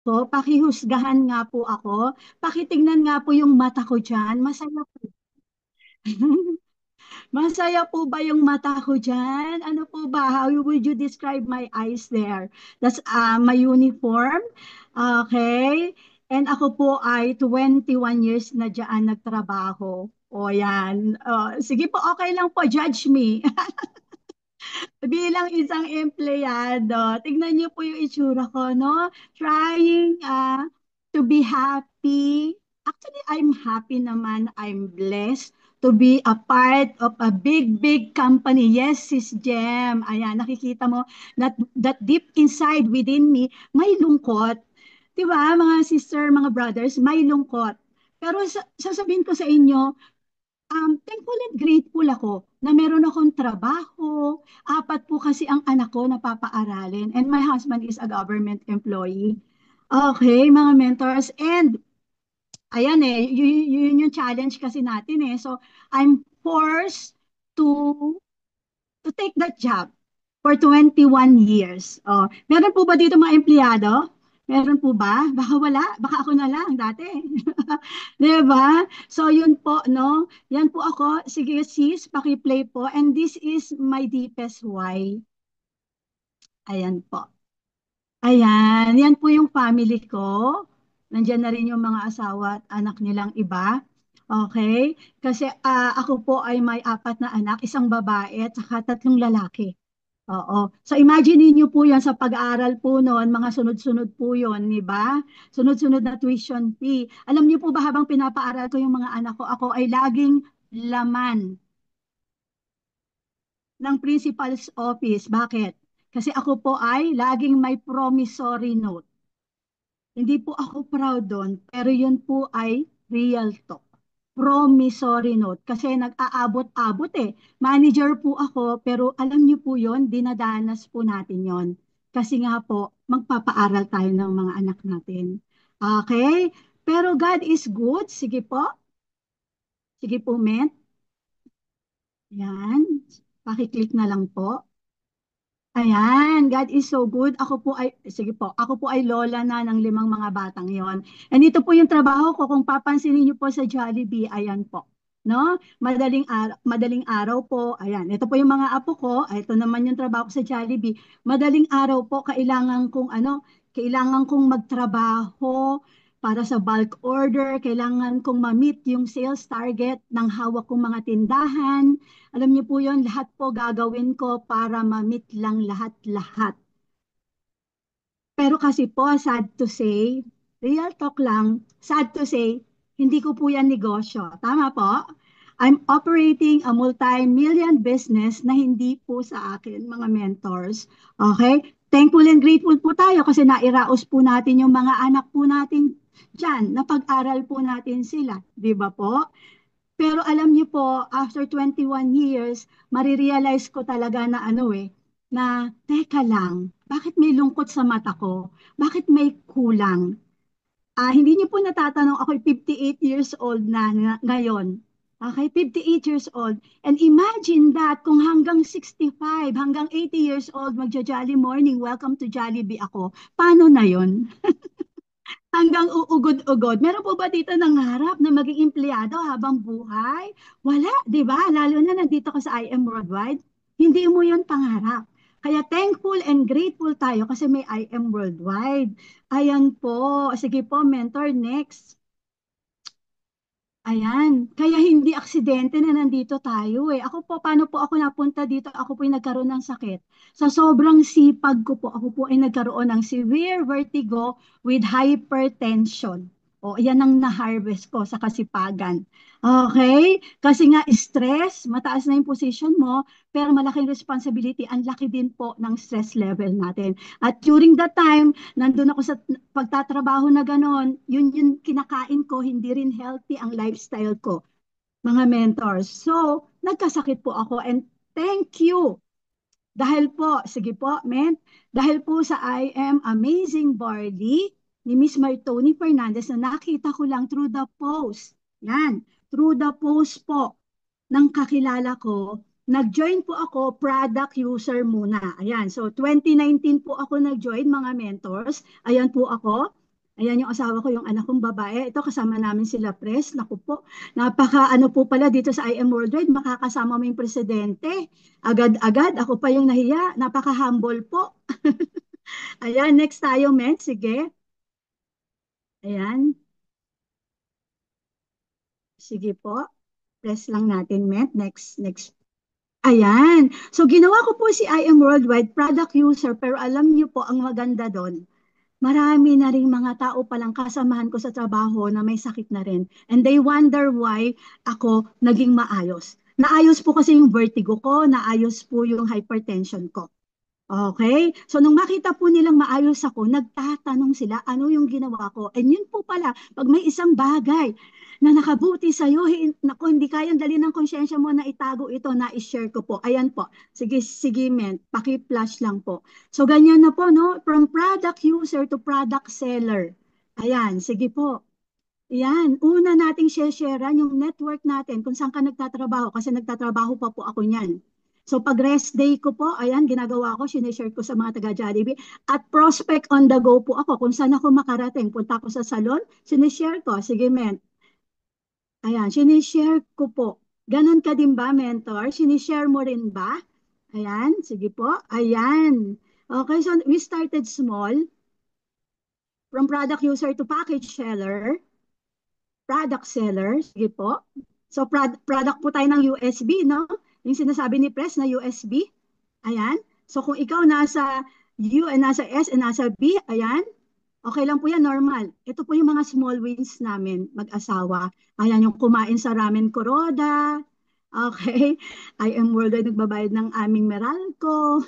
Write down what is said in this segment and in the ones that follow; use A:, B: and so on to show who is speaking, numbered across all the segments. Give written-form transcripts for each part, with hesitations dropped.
A: po, pakihusgahan nga po ako. Pakitignan nga po yung mata ko dyan. Masaya po. Masaya po ba yung mata ko dyan? Ano po ba? How would you describe my eyes there? That's my uniform. Okay. And ako po ay 21 years na dyan nagtrabaho. O yan. Sige po, okay lang po. Judge me. Bilang isang empleyado, tignan niyo po yung itsura ko, no? Trying to be happy. Actually, I'm happy naman. I'm blessed to be a part of a big, big company. Yes, Sis Jem. Ayan, nakikita mo that deep inside within me, may lungkot. Di ba, mga sister, mga brothers, may lungkot. Pero sasabihin ko sa inyo, thankful and grateful ako na meron akong trabaho. Apat po kasi ang anak ko na papaaralin and my husband is a government employee. Okay, mga mentors. And ayan yun yung challenge kasi natin eh. So, I'm forced to take that job for 21 years. Oh, meron po ba dito mga empleyado? Meron po ba? Baka wala, baka ako na lang dati. 'Di ba? So yun po, no? Yan po ako. Sige sis, paki-play po. And this is my deepest why. Ayan po. Ayan, yan po yung family ko. Nandiyan na rin yung mga asawa at anak nilang iba. Okay? Kasi ako po ay may apat na anak, isang babae at saka tatlong lalaki. Oo. So imagine niyo po yan sa pag-aaral po noon, mga sunod-sunod po yon, di ba? Sunod-sunod na tuition fee. Alam niyo po ba habang pinapaaral ko yung mga anak ko, ako ay laging laman ng principal's office. Bakit? Kasi ako po ay laging may promissory note. Hindi po ako proud doon, pero yun po ay real talk. Promissory note. Kasi nag-aabot-abot eh. Manager po ako, pero alam niyo po yun, dinadanas po natin yon. Kasi nga po, magpapaaral tayo ng mga anak natin. Okay? Pero God is good. Sige po. Sige po, men. Yan. Pakiclick na lang po. Ayan, God is so good. Ako po ay, sige po, ako po ay lola na ng limang mga batang yon. And ito po yung trabaho ko. Kung papansinin niyo po sa Jollibee, ayan po. No? Madaling araw po. Ayan, ito po yung mga apo ko. Ito naman yung trabaho ko sa Jollibee. Madaling araw po, kailangan kong magtrabaho para sa bulk order. Kailangan kong ma-meet yung sales target ng hawak kong mga tindahan. Alam niyo po yon, lahat po gagawin ko para ma-meet lang lahat-lahat. Pero kasi po, sad to say, real talk lang, sad to say, hindi ko po yan negosyo. Tama po? I'm operating a multi-million business na hindi po sa akin, mga mentors. Okay? Thankful and grateful po tayo kasi nairaos po natin yung mga anak po natin dyan, napag-aral po natin sila. Di ba po? Pero alam niyo po, after 21 years, marirealize ko talaga na na teka lang, bakit may lungkot sa mata ko? Bakit may kulang? Hindi niyo po natatanong, ako'y 58 years old ngayon. Okay, 58 years old. And imagine that kung hanggang 65, hanggang 80 years old, magja-jolly morning, welcome to Jollibee ako. Paano na yon? Hanggang uugod-ugod. Meron po ba dito nangarap na maging empleyado habang buhay? Wala, di ba? Lalo na nandito ka sa IM Worldwide. Hindi mo yun pangarap. Kaya thankful and grateful tayo kasi may IM Worldwide. Ayan po. Sige po, mentor, next. Ayan, kaya hindi aksidente na nandito tayo eh. Ako po, paano po ako napunta dito? Ako po ay nagkaroon ng sakit. Sa sobrang sipag ko po, ako po ay nagkaroon ng severe vertigo with hypertension. O, yan ang na-harvest ko sa kasipagan. Okay? Kasi nga stress, mataas na yung position mo, pero malaking responsibility, ang laki din po ng stress level natin. At during that time, nandun ako sa pagtatrabaho na ganon, yun yung kinakain ko, hindi rin healthy ang lifestyle ko, mga mentors. So, nagkasakit po ako and thank you. Dahil po, sige po, dahil po sa I Am Amazing Barley ni Miss Martoni Fernandez na nakita ko lang through the post. Yan, through the post po ng kakilala ko, nag-join po ako product user muna. Ayan, so 2019 po ako nag-join mga mentors. Ayan po ako. Ayan yung asawa ko, yung anak kong babae. Ito kasama namin sila Pres. Naku po, napaka ano po pala dito sa I Am Worldwide, makakasama mo yung presidente. Agad-agad, ako pa yung nahiya. Napaka-humble po. Ayan, next tayo, men. Sige. Ayan, sige po. Press lang natin, men. Next. Ayan. So, ginawa ko po si I Am Worldwide product user, pero alam niyo po, ang maganda doon, marami na ring mga tao palang kasamahan ko sa trabaho na may sakit na rin. And they wonder why ako naging maayos. Naayos po kasi yung vertigo ko, naayos po yung hypertension ko. Okay? So, nung makita po nilang maayos ako, nagtatanong sila, ano yung ginawa ko? And yun po pala, pag may isang bagay na nakabuti sa'yo, naku, hindi kayang dali ng konsyensya mo na itago ito, na i-share ko po. Ayan po. Sige, sige, men. Paki-flash lang po. So, ganyan na po, no? From product user to product seller. Ayan, sige po. Yan, una nating share-sharean yung network natin kung saan ka nagtatrabaho kasi nagtatrabaho pa po ako niyan. So pag rest day ko po, ayan, ginagawa ko, sinishare ko sa mga taga-Jollibee. At prospect on the go po ako kung saan ako makarating. Punta ako sa salon, sinishare ko. Sige, men. Ayan, sinishare ko po. Ganon ka din ba, mentor? Sinishare mo rin ba? Ayan, sige po. Ayan. Okay, so we started small from product user to package seller. Product seller, sige po. So product po tayo ng USB, no? Yung sinasabi ni Press na USB. Ayan. So kung ikaw nasa U and nasa S and nasa B, ayan, okay lang po yan, normal. Ito po yung mga small wins namin, mag-asawa. Ayan, yung kumain sa Ramen Kuroda. Okay. I am worldwide nagbabayad ng aming Meralco.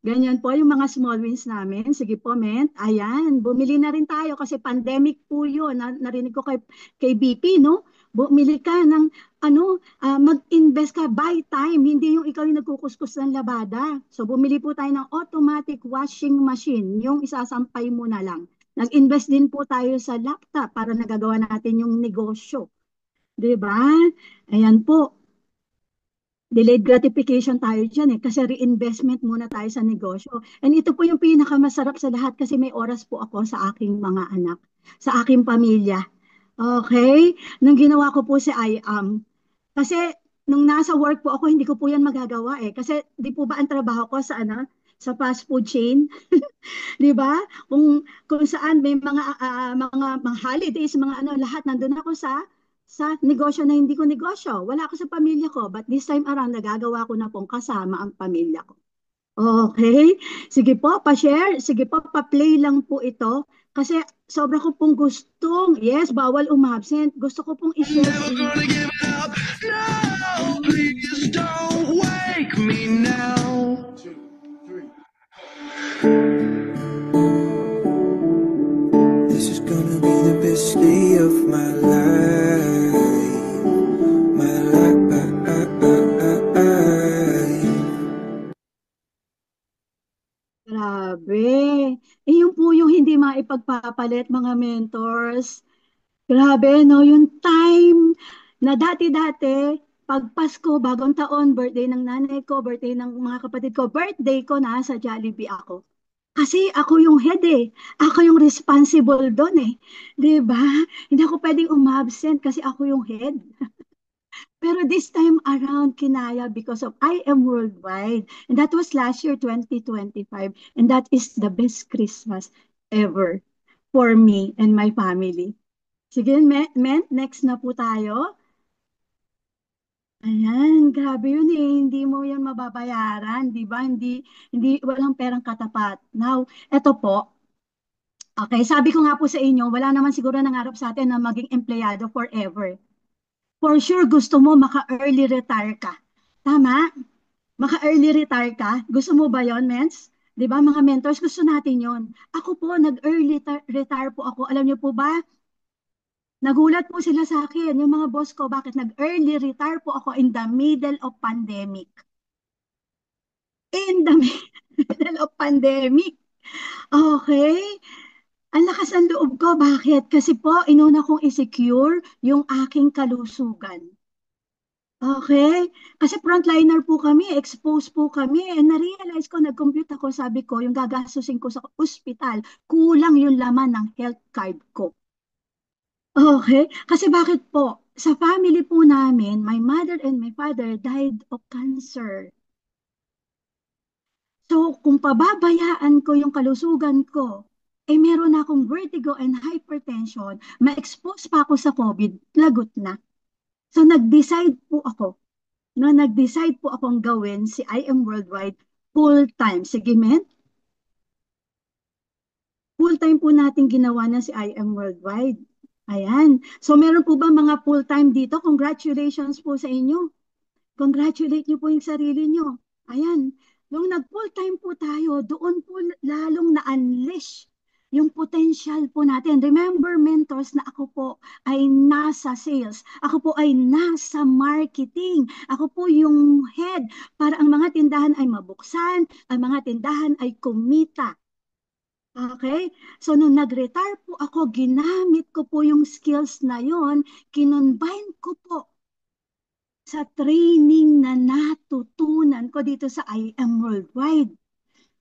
A: Ganyan po yung mga small wins namin. Sige po, men. Ayan, bumili na rin tayo kasi pandemic po yun. Narinig ko kay BP, no? Bumili ka ng, mag-invest ka, buy time. Hindi yung ikaw yung nagkukuskus ng labada. So, bumili po tayo ng automatic washing machine. Yung isasampay mo na lang. Nag-invest din po tayo sa laptop para nagagawa natin yung negosyo. 'Di ba? Ayan po. Delayed gratification tayo dyan kasi reinvestment muna tayo sa negosyo. And ito po yung pinakamasarap sa lahat kasi may oras po ako sa aking mga anak, sa aking pamilya. Okay? Nung ginawa ko po si IAM, kasi nung nasa work po ako, hindi ko po yan magagawa eh. Kasi di po ba ang trabaho ko sa sa fast food chain? 'Di ba? Kung saan may mga holidays, mga lahat nandun ako sa negosyo na hindi ko negosyo. Wala ako sa pamilya ko, but this time around nagagawa ko na pong kasama ang pamilya ko. Okay? Sige po, pa-share. Sige po, pa-play lang po ito. Kasi sobra ko pong gustong, yes, bawal umabsent. Gusto ko pong i-share sa
B: Never
A: inyo.
B: gonna give it up. No, please don't wake me now. This is gonna be the best day of my life. My life.
A: Grabe. Yun po yung hindi maipagpapalit, mga mentors. Grabe, no? Yung time na dati-dati, pag Pasko, bagong taon, birthday ng nanay ko, birthday ng mga kapatid ko, birthday ko na sa Jollibee ako. Kasi ako yung head eh. Ako yung responsible doon eh. 'Di ba? Hindi ako pwedeng umabsent kasi ako yung head. Pero this time around, kinaya because of I Am Worldwide. And that was last year, 2025. And that is the best Christmas ever for me and my family. Sige, men, next na po tayo. Ayan, grabe yun eh. Hindi mo yan mababayaran, di ba? Hindi, walang perang katapat. Now, eto po. Okay, sabi ko nga po sa inyo, wala naman siguro nangarap sa atin na maging empleyado forever. For sure, gusto mo maka-early retire ka. Tama? Maka-early retire ka. Gusto mo ba yon, mens? Di ba, mga mentors, gusto natin yon. Ako po, nag-early retire po ako. Alam niyo po ba, nagulat po sila sa akin, yung mga boss ko, bakit nag-early retire po ako in the middle of pandemic. In the middle of pandemic. Okay? Ang lakas ng loob ko. Bakit? Kasi po, inuna kong i-secure yung aking kalusugan. Okay? Kasi frontliner po kami, exposed po kami. And na-realize ko, nag-compute ako, sabi ko, yung gagastusin ko sa ospital, kulang yung laman ng health card ko. Okay? Kasi bakit po? Sa family po namin, my mother and my father died of cancer. So, kung pababayaan ko yung kalusugan ko, eh meron akong vertigo and hypertension, ma-expose pa ako sa COVID, lagot na. So, nag-decide po ako, no, nag-decide po akong gawin si I Am Worldwide full-time. Sige, men, full-time po natin ginawa na si I Am Worldwide. Ayan. So, meron po ba mga full-time dito? Congratulations po sa inyo. Congratulate niyo po yung sarili niyo. Ayan. Nung nag-full time po tayo, doon po lalong na-unleash yung potential po natin. Remember, mentors, na ako po ay nasa sales. Ako po ay nasa marketing. Ako po yung head para ang mga tindahan ay mabuksan, ang mga tindahan ay kumita. Okay? So, nung nag-retire po ako, ginamit ko po yung skills na yon, kinonbine ko po sa training na natutunan ko dito sa I Am Worldwide.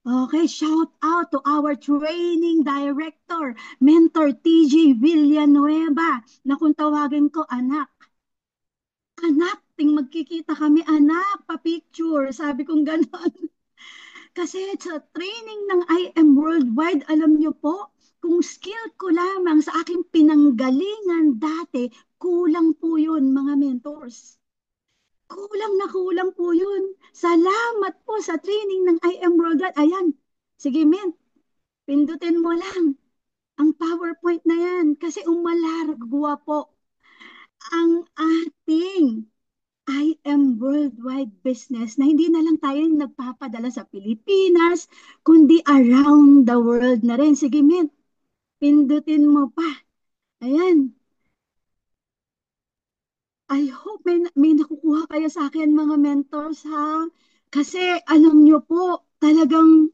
A: Okay, shout out to our training director, Mentor TJ Villanueva, na kung tawagin ko anak. Anak, ting magkikita kami, anak, pa-picture. Sabi kong gano'n. Kasi sa training ng I Am Worldwide, alam niyo po, kung skill ko lamang sa aking pinanggalingan dati, kulang po yun, mga mentors. Kulang na kulang po yun. Salamat po sa training ng I Am Worldwide. Ayan. Sige, men. Pindutin mo lang ang PowerPoint na yan. Kasi umalargwa po ang ating I Am Worldwide business na hindi na lang tayo nagpapadala sa Pilipinas, kundi around the world na rin. Sige, men. Pindutin mo pa. Ayan. I hope may nakukuha kayo sa akin, mga mentors, ha? Kasi alam nyo po, talagang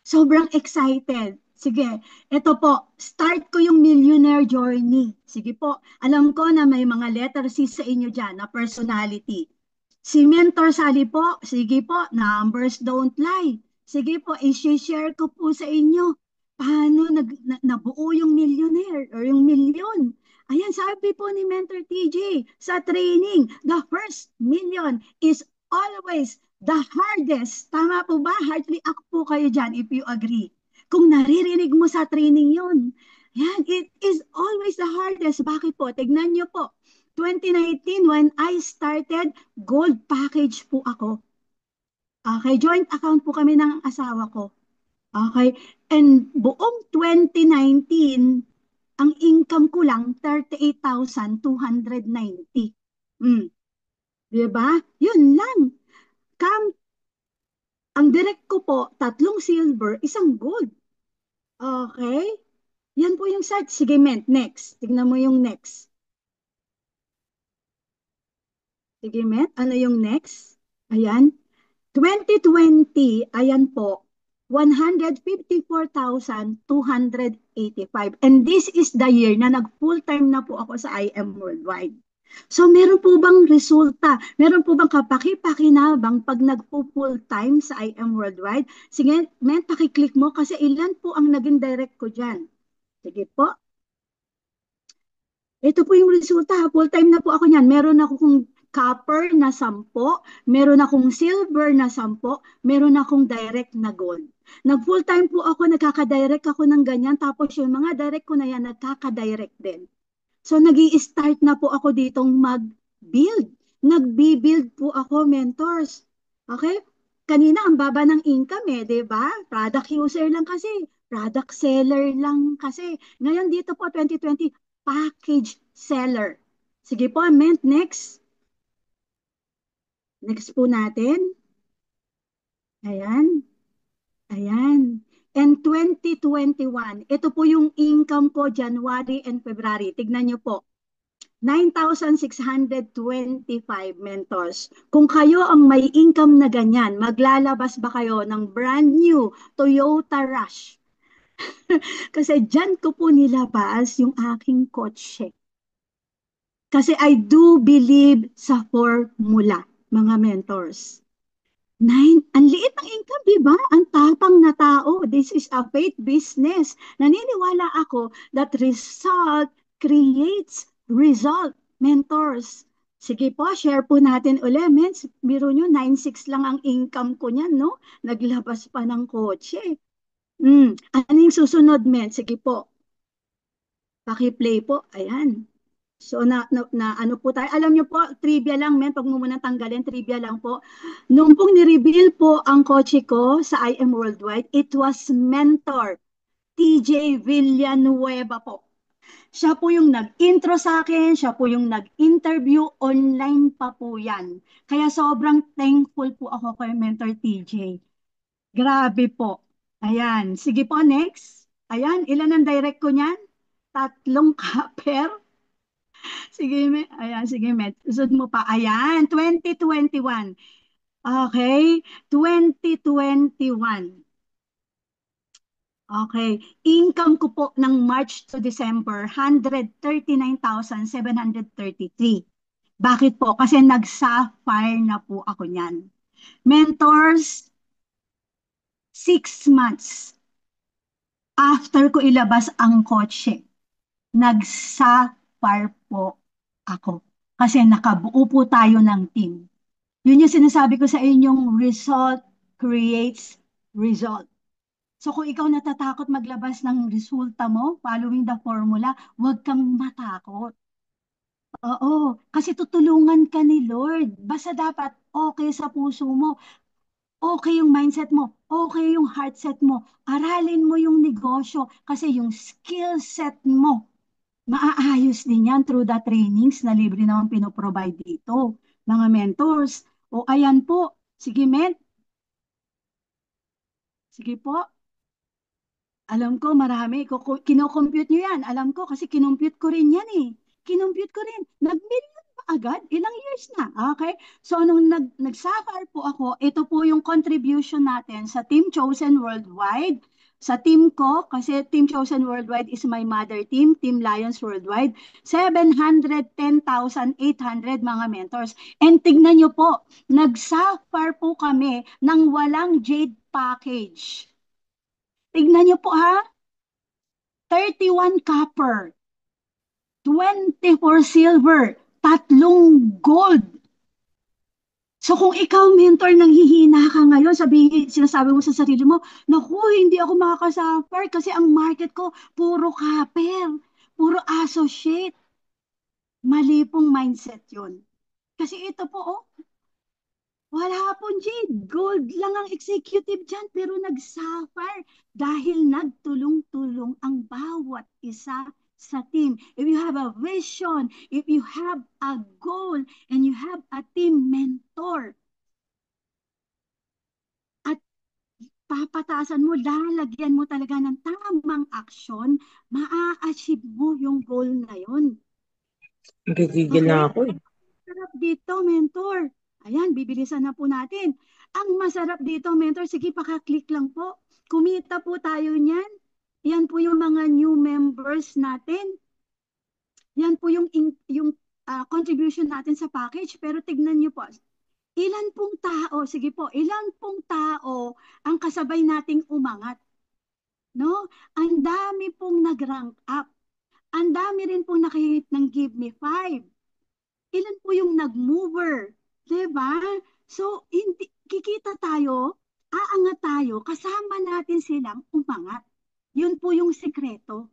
A: sobrang excited. Sige, ito po, start ko yung millionaire journey. Sige po, alam ko na may mga letter C sa inyo dyan na personality. Si Mentor Sally po, sige po, numbers don't lie. Sige po, i-share ko po sa inyo paano nabuo yung millionaire or yung million. Ayan, sabi po ni Mentor TJ sa training, the first million is always the hardest. Tama po ba? Heart react po kayo dyan if you agree. Kung naririnig mo sa training yon, yan, it is always the hardest. Bakit po? Tignan nyo po. 2019, when I started, gold package po ako. Okay, joint account po kami ng asawa ko. Okay, and buong 2019, ang income ko lang 38,290. Mm, di ba? Yun lang. Kam, ang direct ko po, tatlong silver, isang gold. Okay? Yan po yung site. Sige, Ment, next. Tignan mo yung next. Sige, Ment, ano yung next? Ayan. 2020, ayan po, 154,285. And this is the year na nag-full-time na po ako sa I Am Worldwide. So, meron po bang resulta? Meron po bang kapaki-pakinabang pag nagpo-full-time sa I Am Worldwide? Sige, men, pakiclick mo kasi ilan po ang naging direct ko dyan. Sige po. Ito po yung resulta. Full-time na po ako niyan. Meron akong copper na 10, meron akong silver na 10, meron akong direct na gold. Nag-full-time po ako, nagkaka-direct ako ng ganyan, tapos yung mga direct ko na yan, nagkaka-direct din. So, nag-i-start na po ako ditong mag-build. Nag-build po ako, mentors. Okay? Kanina, ang baba ng income di ba? Product user lang kasi. Product seller lang kasi. Ngayon dito po, 2020, package seller. Sige po, Ment, next. Next po natin. Ayan. Ayan. And 2021, ito po yung income ko January and February. Tignan nyo po. 9,625 mentors. Kung kayo ang may income na ganyan, maglalabas ba kayo ng brand new Toyota Rush? Kasi dyan ko po nilabas yung aking kotse. Kasi I do believe sa formula, mga mentors. Nine, ang liit ng income, di ba? Ang tapang na tao. This is a faith business. Naniniwala ako that result creates result. Mentors. Sige po, share po natin uli. Mens, biro nyo, 9,600 lang ang income ko niyan, no? Naglabas pa ng kotse. Ano yung susunod, men? Sige po, paki-play po. Ayan. So ano po tayo, alam niyo po, trivia lang men, pag mo muna tanggalin, trivia lang po. Nung pong ni-reveal po ang kotse ko sa IM Worldwide, it was mentor TJ Villanueva po. Siya po yung nag-intro sa akin, siya po yung nag-interview, online pa po yan. Kaya sobrang thankful po ako kay Mentor TJ. Grabe po. Ayan, sige po next. Ayan, ilan ang direct ko niyan? Tatlong kaper. Sige, ayan, sige, Susunod mo pa. Ayan, 2021. Okay, 2021. Okay, income ko po ng March to December, 139,733. Bakit po? Kasi nag-sapphire na po ako niyan. Mentors, 6 months after ko ilabas ang kotse, nag-sapphire po ako. Kasi nakabuo po tayo ng team. Yun yung sinasabi ko sa inyong result creates result. So kung ikaw natatakot maglabas ng resulta mo, following the formula, huwag kang matakot. Oo, kasi tutulungan ka ni Lord. Basta dapat okay sa puso mo, okay yung mindset mo, okay yung heart set mo. Aralin mo yung negosyo kasi yung skill set mo, maaayos din yan through the trainings na libre naman pinoprovide dito, mga mentors. O ayan po, sige men, sige po. Alam ko marami, kinocompute nyo yan. Alam ko kasi kinompute ko rin yan eh. Kinompute ko rin. Nag-million pa agad? Ilang years na? Okay? So nung nag-sapphire po ako, ito po yung contribution natin sa Team Chosen Worldwide. Sa team ko, kasi Team Chosen Worldwide is my mother team, Team Lions Worldwide, 710,800 mga mentors. And tignan nyo po, nag-sapphire po kami ng walang jade package. Tignan nyo po ha, 31 copper, 24 silver, tatlong gold. So kung ikaw mentor nanghihina ka ngayon, sinasabi mo sa sarili mo, naku, hindi ako makakasuffer kasi ang market ko puro copper, puro associate. Mali pong mindset yun. Kasi ito po, oh, wala pong jade. Gold lang ang executive dyan, pero nag-sapphire dahil nagtulong-tulong ang bawat isa sa team. If you have a vision, if you have a goal, and you have a team mentor, at papatasan mo, lalagyan mo talaga ng tamang aksyon, maa-achieve mo yung goal na yun.
C: Gigigil na
A: Okay?
C: ako eh.
A: Masarap dito, mentor. Ayan, bibilisan na po natin. Ang masarap dito, mentor, sige, paka-click lang po. Kumita po tayo niyan. Yan po yung mga new members natin. Yan po yung contribution natin sa package. Pero tignan niyo po, ilan pong tao, sige po, ilan pong tao ang kasabay nating umangat? No? Ang dami pong nag-rank up. Ang dami rin pong nakahit ng Give Me 5. Ilan po yung nag-mover? Diba? So, kikita tayo, aangat tayo, kasama natin silang umangat. Yun po yung sikreto.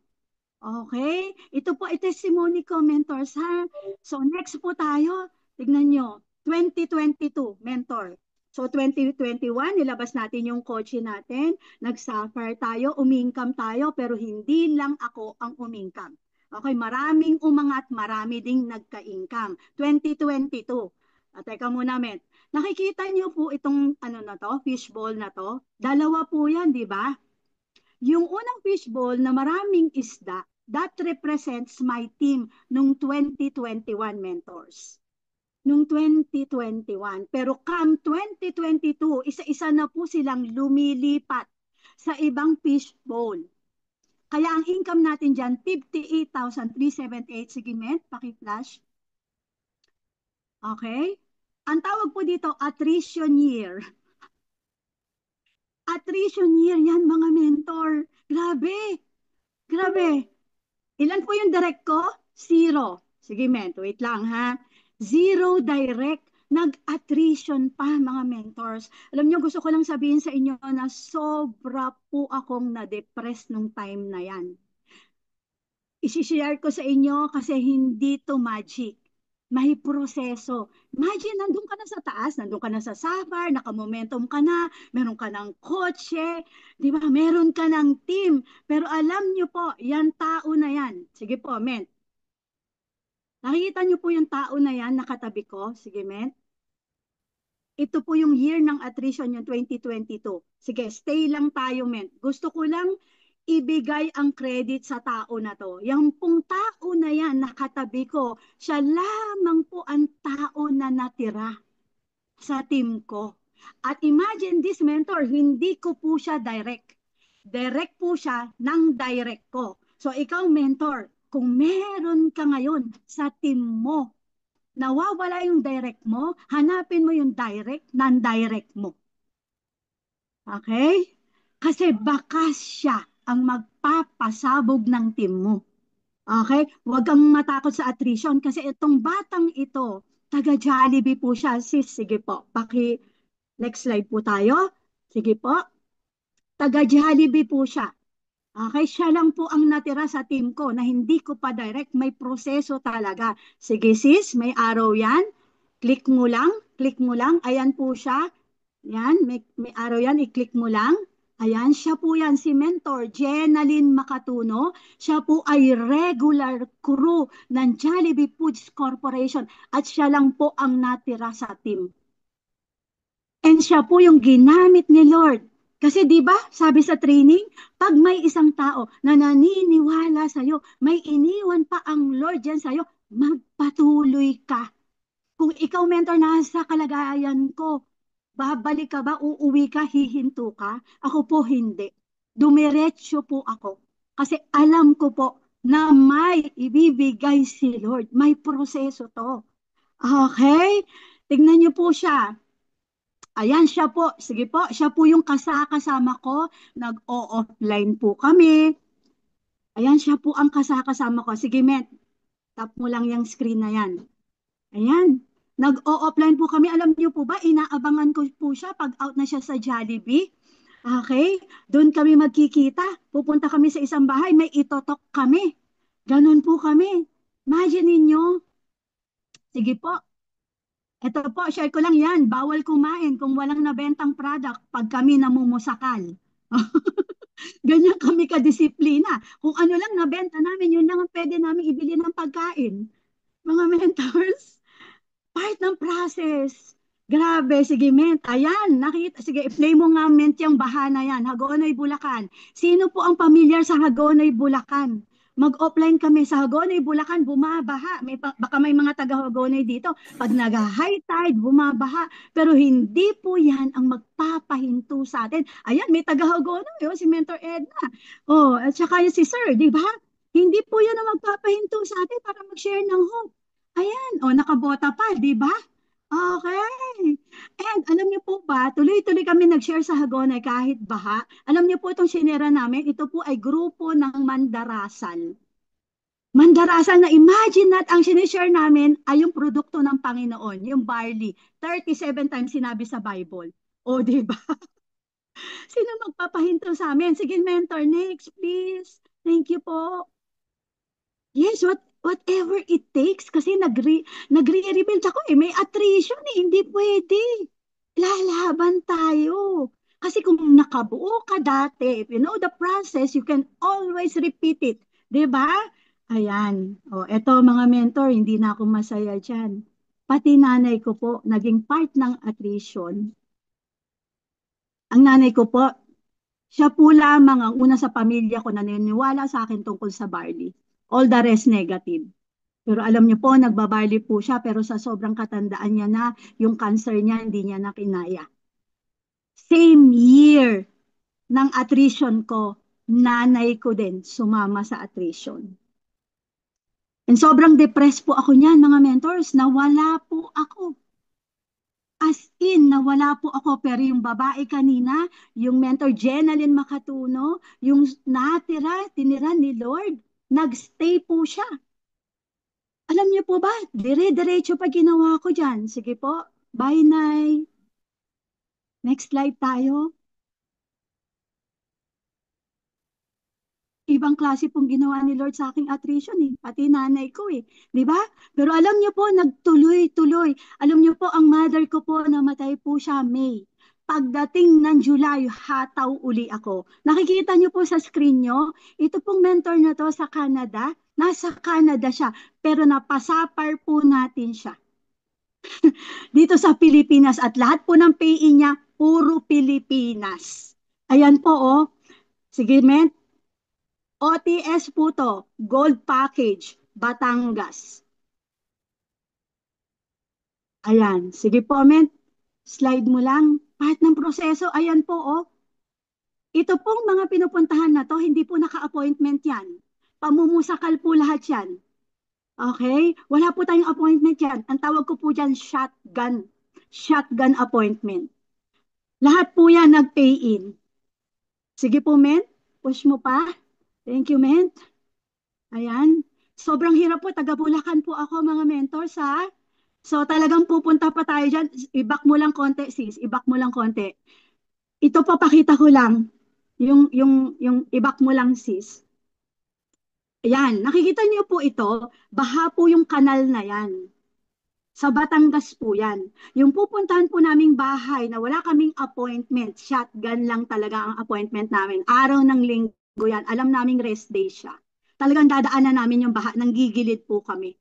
A: Okay? Ito po ay testimony ko, mentors, ha? So, next po tayo. Tignan nyo. 2022, mentor. So, 2021, nilabas natin yung kotse natin. Nag-suffer tayo, umingkam tayo, pero hindi lang ako ang umingkam. Okay, maraming umangat, marami ding nagka-income. 2022. Teka muna, men. Nakikita niyo po itong ano na to, fishbowl na to? Dalawa po yan, di ba? Yung unang fishbowl na maraming isda, that represents my team nung 2021 mentors. Nung 2021. Pero come 2022, isa-isa na po silang lumilipat sa ibang fishbowl. Kaya ang income natin dyan, 58,378. Sige, men, paki-flash. Okay? Ang tawag po dito, attrition year. Attrition year yan, mga mentor. Grabe, grabe. Ilan po yung direct ko? Zero. Sige, wait lang ha. Zero direct. Nag-attrition pa, mga mentors. Alam niyo, gusto ko lang sabihin sa inyo na sobra po akong na-depress nung time na yan. Isishare ko sa inyo kasi hindi to magic. May proseso. Imagine, nandun ka na sa taas, nandun ka na sa safar, nakamomentum ka na, meron ka ng kotse, di ba? Meron ka ng team. Pero alam nyo po, yan tao na yan. Sige po, men. Nakikita nyo po yung tao na yan nakatabi ko? Sige, men. Ito po yung year ng attrition, yung 2022. Sige, stay lang tayo, men. Gusto ko lang ibigay ang credit sa tao na to. Yung pong tao na yan, nakatabi ko, siya lamang po ang tao na natira sa team ko. At imagine this mentor, hindi ko po siya direct. Direct po siya ng direct ko. So ikaw mentor, kung meron ka ngayon sa team mo, nawawala yung direct mo, hanapin mo yung direct ng direct mo. Okay? Kasi baka siya ang magpapasabog ng team mo. Okay? Huwag kang matakot sa attrition kasi itong batang ito, taga Jollibee po siya. Sis, sige po. Next slide po tayo. Sige po. Taga Jollibee po siya. Okay, siya lang po ang natira sa team ko na hindi ko pa direct. May proseso talaga. Sige sis, may araw yan. Click mo lang. Click mo lang. Ayan po siya. Yan, may araw yan, i-click mo lang. Ayan, siya po yan, si Mentor Jenaline Makatuno. Siya po ay regular crew ng Jollibee Foods Corporation at siya lang po ang natira sa team. And siya po yung ginamit ni Lord. Kasi 'di ba, sabi sa training, pag may isang tao na naniniwala sa iyo, may iniwan pa ang Lord diyan sa iyo, magpatuloy ka. Kung ikaw mentor nasa kalagayan ko, babalik ka ba, uuwi ka, hihinto ka? Ako po hindi. Dumiretso po ako. Kasi alam ko po na may ibibigay si Lord. May proseso to. Okay? Tignan niyo po siya. Ayan, siya po. Sige po, siya po yung kasama ko. Nag-o-offline po kami. Ayan, siya po ang kasama ko. Sige, Met, tap mo lang yung screen na yan. Ayan. Nag-o-offline po kami. Alam niyo po ba, inaabangan ko po siya pag out na siya sa Jollibee. Okay? Doon kami magkikita. Pupunta kami sa isang bahay, may itotok kami. Ganun po kami. Imagine ninyo. Sige po. Ito po, share ko lang yan. Bawal kumain kung walang nabentang product pag kami namumusakal. Ganyan kami kadisiplina. Kung ano lang nabenta namin, yun lang ang pwede namin ibili ng pagkain. Mga mentors, part ng process. Grabe, sige, Ment. Ayan, nakita. Sige, i-play mo nga, Ment, yung bahana yan. Hagonoy, Bulacan. Sino po ang pamilyar sa Hagonoy, Bulacan? Mag-offline kami sa Hagonoy, Bulacan, bumabaha. Baka may mga taga-Hagonoy dito. Pag nag-high tide, bumabaha. Pero hindi po yan ang magpapahinto sa atin. Ayan, may taga-Hagonoy, oh, si Mentor Edna. Oh, at saka yung si Sir, di ba? Hindi po yan ang magpapahinto sa atin para mag-share ng hope. Ayan, o nakabota pa, di ba? Okay. And alam niyo po ba, tuloy-tuloy kami nag-share sa Hagonay kahit baha. Alam niyo po itong sinera namin, ito po ay grupo ng Mandarasan. Mandarasan na imagine nat ang sinishare namin ay yung produkto ng Panginoon, yung barley. 37 times sinabi sa Bible. O, di ba? Sino magpapahinto sa amin? Sige, mentor, next, please. Thank you po. Yes, whatever it takes kasi nagre-rebuild ako eh. May attrition eh. Hindi pwede. Lalaban tayo. Kasi kung nakabuo ka dati, if you know the process, you can always repeat it. 'Di ba? Ayan. O, eto mga mentor, hindi na ako masaya dyan. Pati nanay ko po, naging part ng attrition. Ang nanay ko po, siya po lamang ang una sa pamilya ko na naniniwala sa akin tungkol sa barley. All the rest negative. Pero alam niyo po, nagbabarley po siya pero sa sobrang katandaan niya na, yung cancer niya hindi niya na kinaya. Same year ng attrition ko, nanay ko din sumama sa attrition. And sobrang depressed po ako niyan, mga mentors. Nawala po ako. As in, nawala po ako. Pero yung babae kanina, yung mentor Jenaline Makatuno, yung tinira ni Lord, nagstay po siya. Alam niyo po ba, dire-diretso pa ginawa ko dyan. Sige po, bye, Nay. Next slide tayo. Ibang klase pong ginawa ni Lord sa aking attrition eh. Pati nanay ko eh. Di ba? Pero alam niyo po, nagtuloy-tuloy. Alam niyo po, ang mother ko po, namatay po siya May. Pagdating ng July, hataw uli ako. Nakikita niyo po sa screen niyo, ito pong mentor na to sa Canada. Nasa Canada siya, pero napasapar po natin siya dito sa Pilipinas at lahat po ng pay niya, puro Pilipinas. Ayan po oh. Sige, men. OTS po to, Gold Package, Batangas. Ayan, sige po, men. Slide mo lang. Part ng proseso, ayan po, oh. Ito pong mga pinupuntahan na to, hindi po naka-appointment yan. Pamumusakal po lahat yan. Okay? Wala po tayong appointment yan. Ang tawag ko po dyan, shotgun. Shotgun appointment. Lahat po yan nag-pay in. Sige po, men. Push mo pa. Thank you, men. Ayan. Sobrang hirap po. Taga Bulacan po ako, mga mentors, ha? So talagang pupunta pa tayo dyan. I-back mo lang konti, sis. I-back mo lang konti. Ito pa pakita ko lang. Yung i-back mo lang, sis. Ayan. Nakikita niyo po ito. Baha po yung kanal na yan. Sa Batangas po yan. Yung pupuntahan po naming bahay na wala kaming appointment. Shotgun lang talaga ang appointment namin. Araw ng linggo yan. Alam naming rest day siya. Talagang dadaanan namin yung baha. Nanggigilid po kami.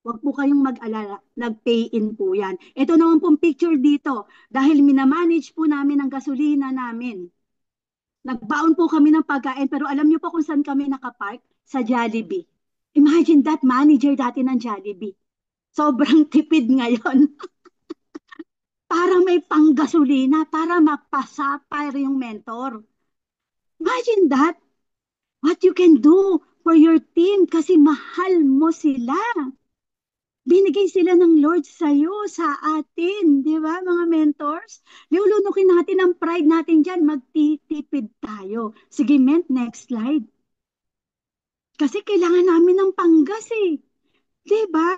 A: Huwag po kayong mag-alala, nag-pay in po yan. Ito naman pong picture dito, dahil minamanage po namin ang gasolina namin. Nagbaon po kami ng pagkain, pero alam niyo po kung saan kami nakapark? Sa Jollibee. Imagine that, manager dati ng Jollibee. Sobrang tipid ngayon. Para may panggasolina, para mapasapay yung mentor. Imagine that, what you can do for your team kasi mahal mo sila. Binigay sila ng Lord sa'yo, sa atin, di ba mga mentors? Liulunukin natin ang pride natin dyan, magtitipid tayo. Sige, next slide. Kasi kailangan namin ng panggas eh. Di ba?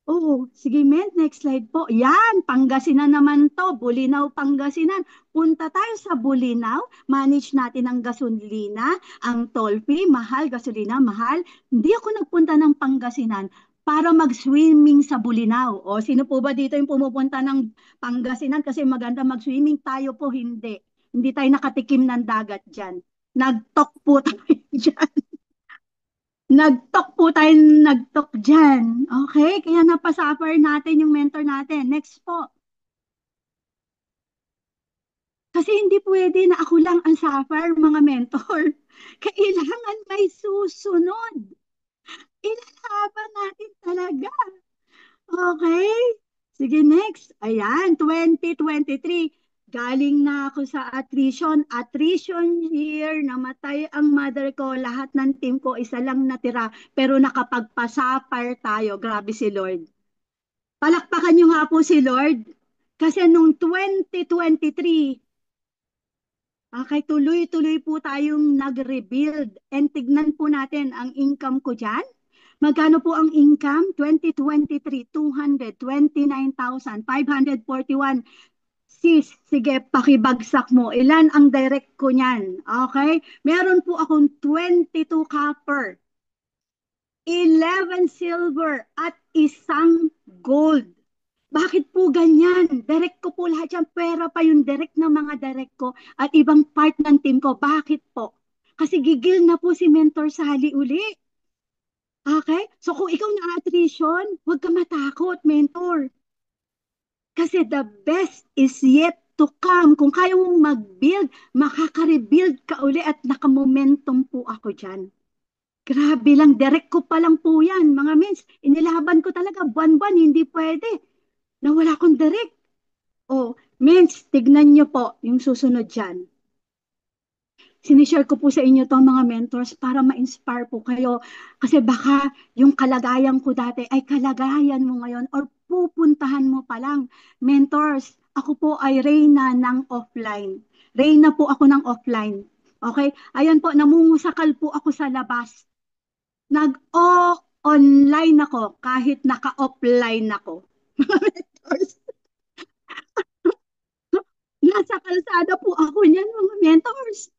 A: Oo, sige next slide po. Yan, Pangasinan naman to, Bulinaw, Pangasinan. Punta tayo sa Bulinaw, manage natin ang gasolina, ang toll fee, mahal, gasolina, mahal. Hindi ako nagpunta ng Pangasinan para mag-swimming sa Bulinaw. O, sino po ba dito yung pumupunta ng Pangasinan kasi maganda mag-swimming? Tayo po hindi. Hindi tayo nakatikim ng dagat dyan. Nag-talk po tayo dyan. Nag-talk dyan. Okay? Kaya napasuffer natin yung mentor natin. Next po. Kasi hindi pwede na ako lang ang suffer, mga mentor. Kailangan may susunod. Ilalaban natin talaga. Okay? Sige, next. Ayan, 2023. Galing na ako sa attrition. Attrition year, namatay ang mother ko. Lahat ng team ko, isa lang natira. Pero nakapagpasapar tayo. Grabe si Lord. Palakpakan niyo nga po si Lord. Kasi nung 2023, okay, tuloy-tuloy po tayong nag-rebuild. And tignan po natin ang income ko dyan. Magkano po ang income? 2023, 229,541. Sis, sige, pakibagsak mo. Ilan ang direct ko niyan? Okay? Meron po akong 22 copper, 11 silver, at isang gold. Bakit po ganyan? Direct ko po lahat yan. Pera pa yung direct na mga direct ko at ibang part ng team ko. Bakit po? Kasi gigil na po si mentor sa hali uli. Okay? So kung ikaw na-attrition, huwag ka matakot, mentor. Kasi the best is yet to come. Kung kaya mong mag-build, makaka-rebuild ka uli at nakamomentum po ako dyan. Grabe lang, direct ko pa lang po yan. Mga mens, inilaban ko talaga, buwan-buwan, hindi pwede. Nawala akong direct. Oh, mens, tignan nyo po yung susunod dyan. Sinishare ko po sa inyo to mga mentors para ma-inspire po kayo. Kasi baka yung kalagayan ko dati ay kalagayan mo ngayon or pupuntahan mo pa lang. Mentors, ako po ay Reyna ng offline. Reyna po ako ng offline. Okay? Ayan po, namumusakal po ako sa labas. Nag-o-online ako kahit naka-offline ako. Mentors, nasa kalsada po ako niyan mga mentors.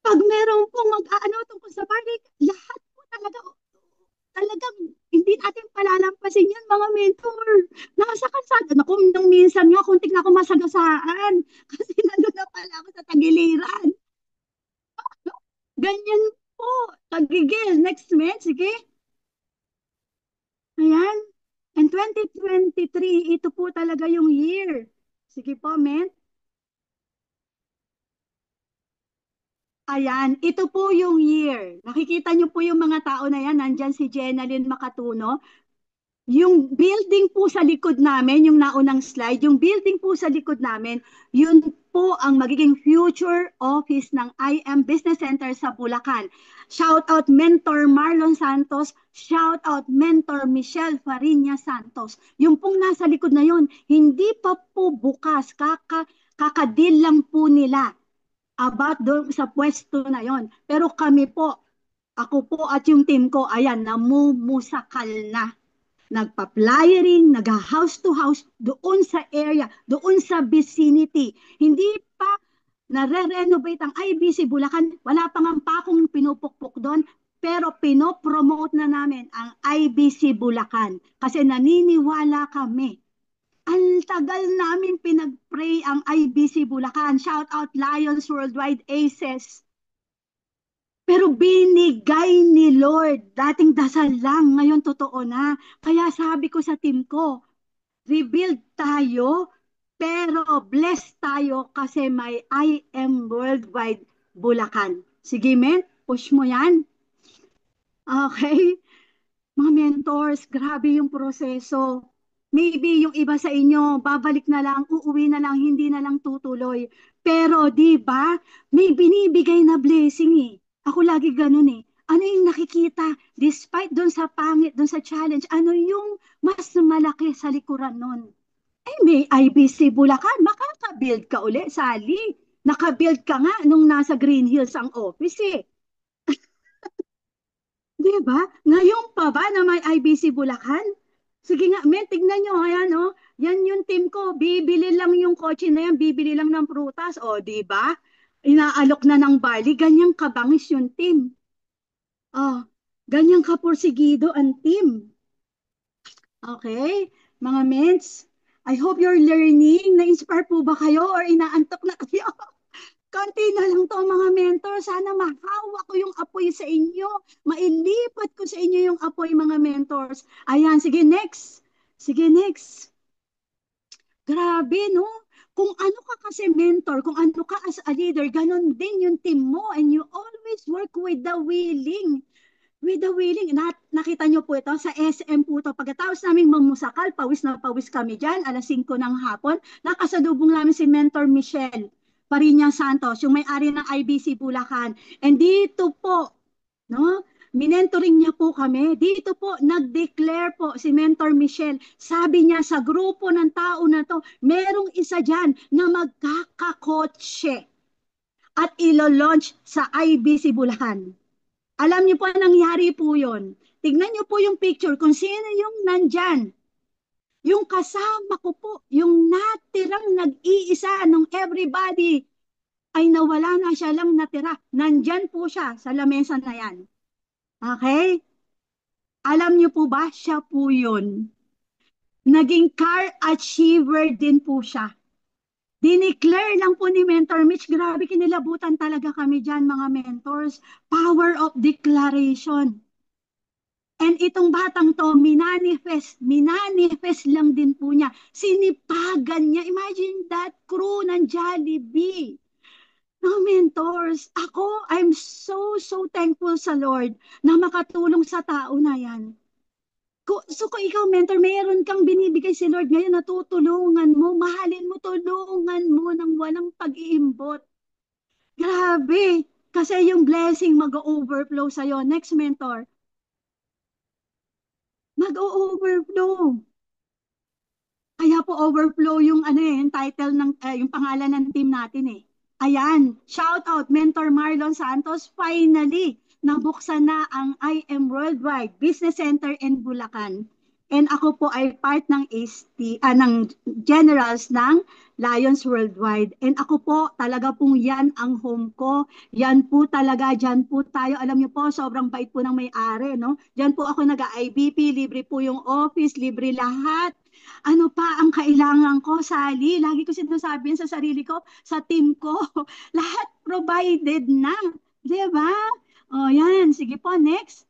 A: Pag meron pong mag-aano tungkol sa party, lahat po talaga, talagang hindi natin palalampasin yan mga mentor. Nasa kalsada, naku, nung minsan nga, kuntik na ako masagasaan. Kasi nandun na pala ako sa tagiliran. Ganyan po. Tagigil. Next month, sige. Ayan. And 2023, ito po talaga yung year. Sige po, men. Ayan, ito po yung year. Nakikita niyo po yung mga tao na yan. Nandyan si Jenaline Makatuno. Yung building po sa likod namin, yung naunang slide, yung building po sa likod namin, yun po ang magiging future office ng IM Business Center sa Bulacan. Shout out Mentor Marlon Santos, shout out Mentor Michelle Fariña Santos. Yung pong nasa likod na yun, hindi pa po bukas, kakadil lang po nila about doon sa pwesto na yon. Pero kami po, ako po at yung team ko, ayan, namumusakal na. Nagpa-flyering, nag-house to house doon sa area, doon sa vicinity. Hindi pa nare-renovate ang IBC Bulacan, wala pang ang pakong pinupukpok doon, pero pinopromote na namin ang IBC Bulacan kasi naniniwala kami. Ang tagal namin pinag-pray ang IBC Bulacan. Shout out Lions Worldwide Aces. Pero binigay ni Lord, dating dasal lang, ngayon totoo na. Kaya sabi ko sa team ko, rebuild tayo, pero blessed tayo kasi may I am Worldwide Bulacan. Sige, men, push mo yan. Okay? Mga mentors, grabe yung proseso. Maybe yung iba sa inyo, babalik na lang, uuwi na lang, hindi na lang tutuloy. Pero di ba, may binibigay na blessing eh. Ako lagi ganun eh. Ano yung nakikita, despite doon sa pangit, doon sa challenge, ano yung mas malaki sa likuran nun? Eh, may IBC Bulacan, makaka-build ka uli, Sally. Naka-build ka nga nung nasa Green Hills ang office eh. Di ba? Ngayon pa ba na may IBC Bulacan? Sige nga, men, tignan nyo, ayan, oh. Yan yung team ko. Bibili lang yung kotse na yan, bibili lang ng prutas, o, di ba? Inaalok na ng barley, ganyang kabangis yung team. Oh, ganyang kapursigido ang team. Okay, mga mens, I hope you're learning. Na-inspire po ba kayo or inaantok na kayo? Konti na lang to mga mentor. Sana mahawa ko yung apoy sa inyo. Mailipat ko sa inyo yung apoy mga mentors. Ayan, sige next. Sige next. Grabe no? Kung ano ka kasi mentor, kung ano ka as a leader, ganun din yung team mo and you always work with the willing. With the willing, nakita nyo po ito, sa SM po ito. Pagkatapos naming mamusakal, pawis na pawis kami dyan, alas 5 ng hapon, nakasalubong namin si Mentor Michelle Pariña Santos, yung may-ari ng IBC Bulacan. And dito po, no, minentoring niya po kami. Dito po, nag-declare po si Mentor Michelle. Sabi niya sa grupo ng tao na to, merong isa dyan na magkakakotse at ilo-launch sa IBC Bulacan. Alam niyo po, nangyari po yun. Tignan niyo po yung picture kung sino yung nandyan. Yung kasama ko po, yung natirang nag-iisa nung everybody ay nawala na siya lang natira. Nandyan po siya sa lamesa na yan. Okay? Alam niyo po ba, siya po yun. Naging car achiever din po siya. Dineclare lang po ni Mentor Mitch, grabe kinilabutan talaga kami dyan mga mentors. Power of declaration. And itong batang to, minanifest lang din po niya. Sinipagan niya. Imagine that crew ng Jollibee. No, mentors, I'm so thankful sa Lord na makatulong sa tao na yan. So kung ikaw, mentor, mayroon kang binibigay si Lord ngayon na tutulungan mo, mahalin mo, tulungan mo ng walang pag-iimbot. Grabe. Kasi yung blessing mag-overflow sa'yo. Next mentor, mag-overflow. Kaya po overflow yung ano eh, yung title ng yung pangalan ng team natin eh. Ayan, shout out Mentor Marlon Santos. Finally, nabuksan na ang I Am Worldwide Business Center in Bulacan. And ako po ay part ng ng generals ng Lions Worldwide. And ako po, talaga pong yan ang home ko. Yan po talaga, dyan po tayo. Alam niyo po, sobrang bait po ng may-ari, no? Dyan po ako nag-IBP, libre po yung office, libre lahat. Ano pa ang kailangan ko, Sally? Lagi ko sinasabi sa sarili ko, sa team ko, lahat provided na. Di ba? O yan, sige po, next.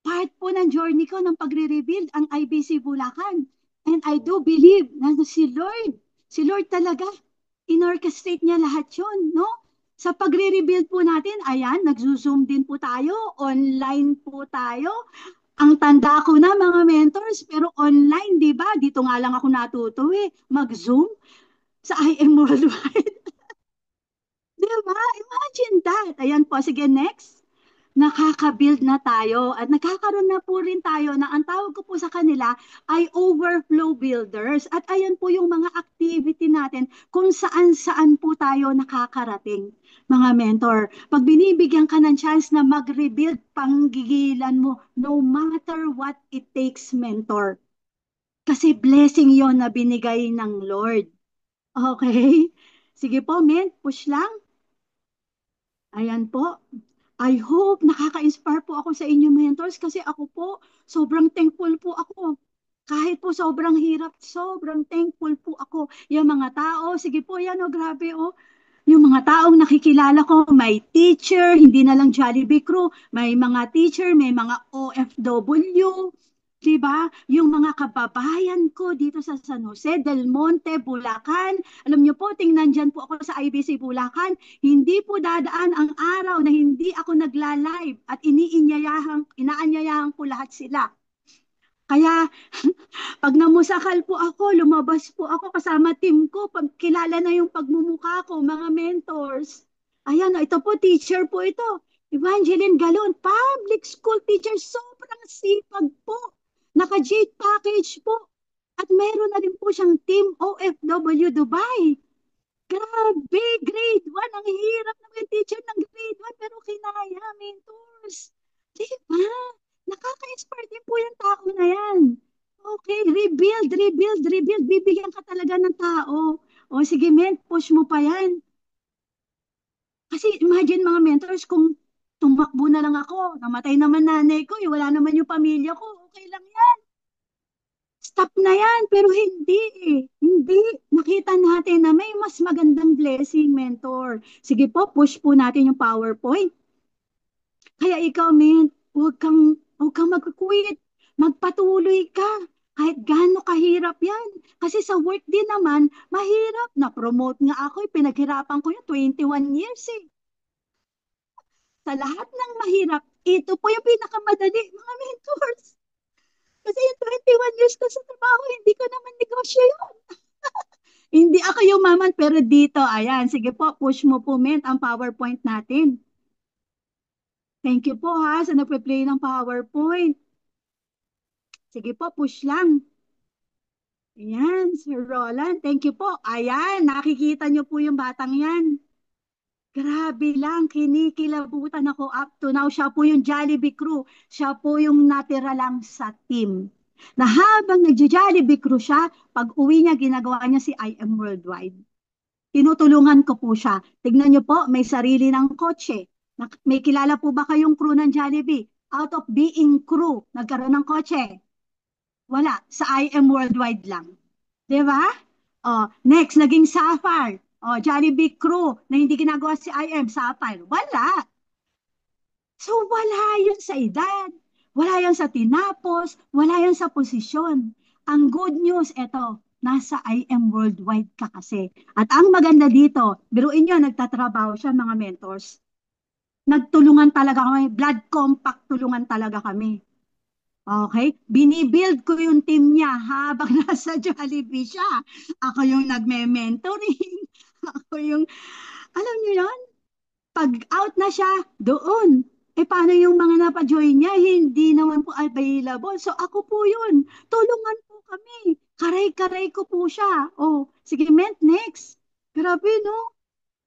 A: Part po ng journey ko ng pagre-rebuild ang IBC Bulacan. And I do believe na si Lord talaga, in-orchestrate niya lahat yun, no? Sa pagre-rebuild po natin, ayan, nag-zoom din po tayo, online po tayo. Ang tanda ko na mga mentors, pero online, di ba? Dito nga lang ako natuto eh, mag-zoom sa IM Worldwide. Di ba? Imagine that. Ayan po, sige next. Nakaka-build na tayo at nagkakaroon na po rin tayo na ang tawag ko po sa kanila ay overflow builders. At ayan po yung mga activity natin kung saan-saan po tayo nakakarating, mga mentor. Pag binibigyan ka ng chance na mag-rebuild, panggigilan mo no matter what it takes, mentor. Kasi blessing yon na binigay ng Lord. Okay? Sige po, men, push lang. Ayan po. I hope nakaka-inspire po ako sa inyo mentors kasi ako po, sobrang thankful po ako. Kahit po sobrang hirap, sobrang thankful po ako. Yung mga tao, sige po yan o, grabe o. Yung mga taong nakikilala ko, may teacher, hindi na lang Jollibee crew, may mga teacher, may mga OFW, di ba? Yung mga kababayan ko dito sa San Jose del Monte, Bulacan. Alam niyo po, tingnan dyan po ako sa IBC Bulacan. Hindi po dadaan ang araw na hindi ako nagla-live at inaanyayahan ko lahat sila. Kaya pag namusakal po ako, lumabas po ako kasama team ko, pag kilala na yung pagmumukha ko, mga mentors. Ayan, ito po, teacher po ito. Evangeline Galon, public school teacher, sobrang sipag po. Naka-Jade package po. At meron na rin po siyang team OFW Dubai. Grabe, grade 1. Ang hirap na yung teacher ng grade 1, pero kinaya, mentors. Di ba? Nakaka-inspire din po yung tao na yan. Okay, rebuild, rebuild, rebuild. Bibigyan ka talaga ng tao. O sige, men, push mo pa yan. Kasi imagine mga mentors, kung tumakbo na lang ako, namatay naman nanay ko, wala naman yung pamilya ko, okay lang yan. Stop na yan, pero hindi eh. Hindi. Nakita natin na may mas magandang blessing, mentor. Sige po, push po natin yung PowerPoint. Kaya ikaw, men, huwag kang mag-quit. Magpatuloy ka. Kahit gaano kahirap yan. Kasi sa work din naman, mahirap. Na-promote nga ako, pinaghirapan ko yun, 21 years eh. Sa lahat ng mahirap, ito po yung pinakamadali, mga mentors. Kasi yung 21 years ko sa trabaho, hindi ko naman negosyo yun. Hindi ako yumaman, pero dito, ayan, sige po, push mo po, men, ang PowerPoint natin. Thank you po ha, sa nagpe-play ng PowerPoint. Sige po, push lang. Ayan, Sir Roland, thank you po. Ayan, nakikita niyo po yung batang yan. Grabe lang, kinikilabutan ako up to now. Siya po yung Jollibee crew. Siya po yung natira lang sa team. Na habang nagja-Jollibee crew siya, pag uwi niya, ginagawa niya si I Am Worldwide. Tinutulungan ko po siya. Tignan niyo po, may sarili ng kotse. May kilala po ba kayong crew ng Jollibee? Out of being crew, nagkaroon ng kotse. Wala, sa I Am Worldwide lang. 'Di ba? Oh, next, naging Sapphire. Oh, Jollibee crew na hindi ginagawa si I Am Sapphire. Wala. So wala yun sa edad. Wala yun sa tinapos. Wala yun sa posisyon. Ang good news, eto, nasa I Am Worldwide ka kasi. At ang maganda dito, biruin nyo, nagtatrabaho siya mga mentors. Nagtulungan talaga kami. Blood compact tulungan talaga kami. Okay? Binibuild ko yung team niya habang nasa Jollibee siya. Ako yung nagme-mentoring. Ako yung, alam niyo yun, pag out na siya, doon. Eh, paano yung mga napa-join niya? Hindi naman po available. So, ako po yun. Tulungan po kami. Karay-karay ko po siya. Oh, sige, Ment, next. Grabe, no?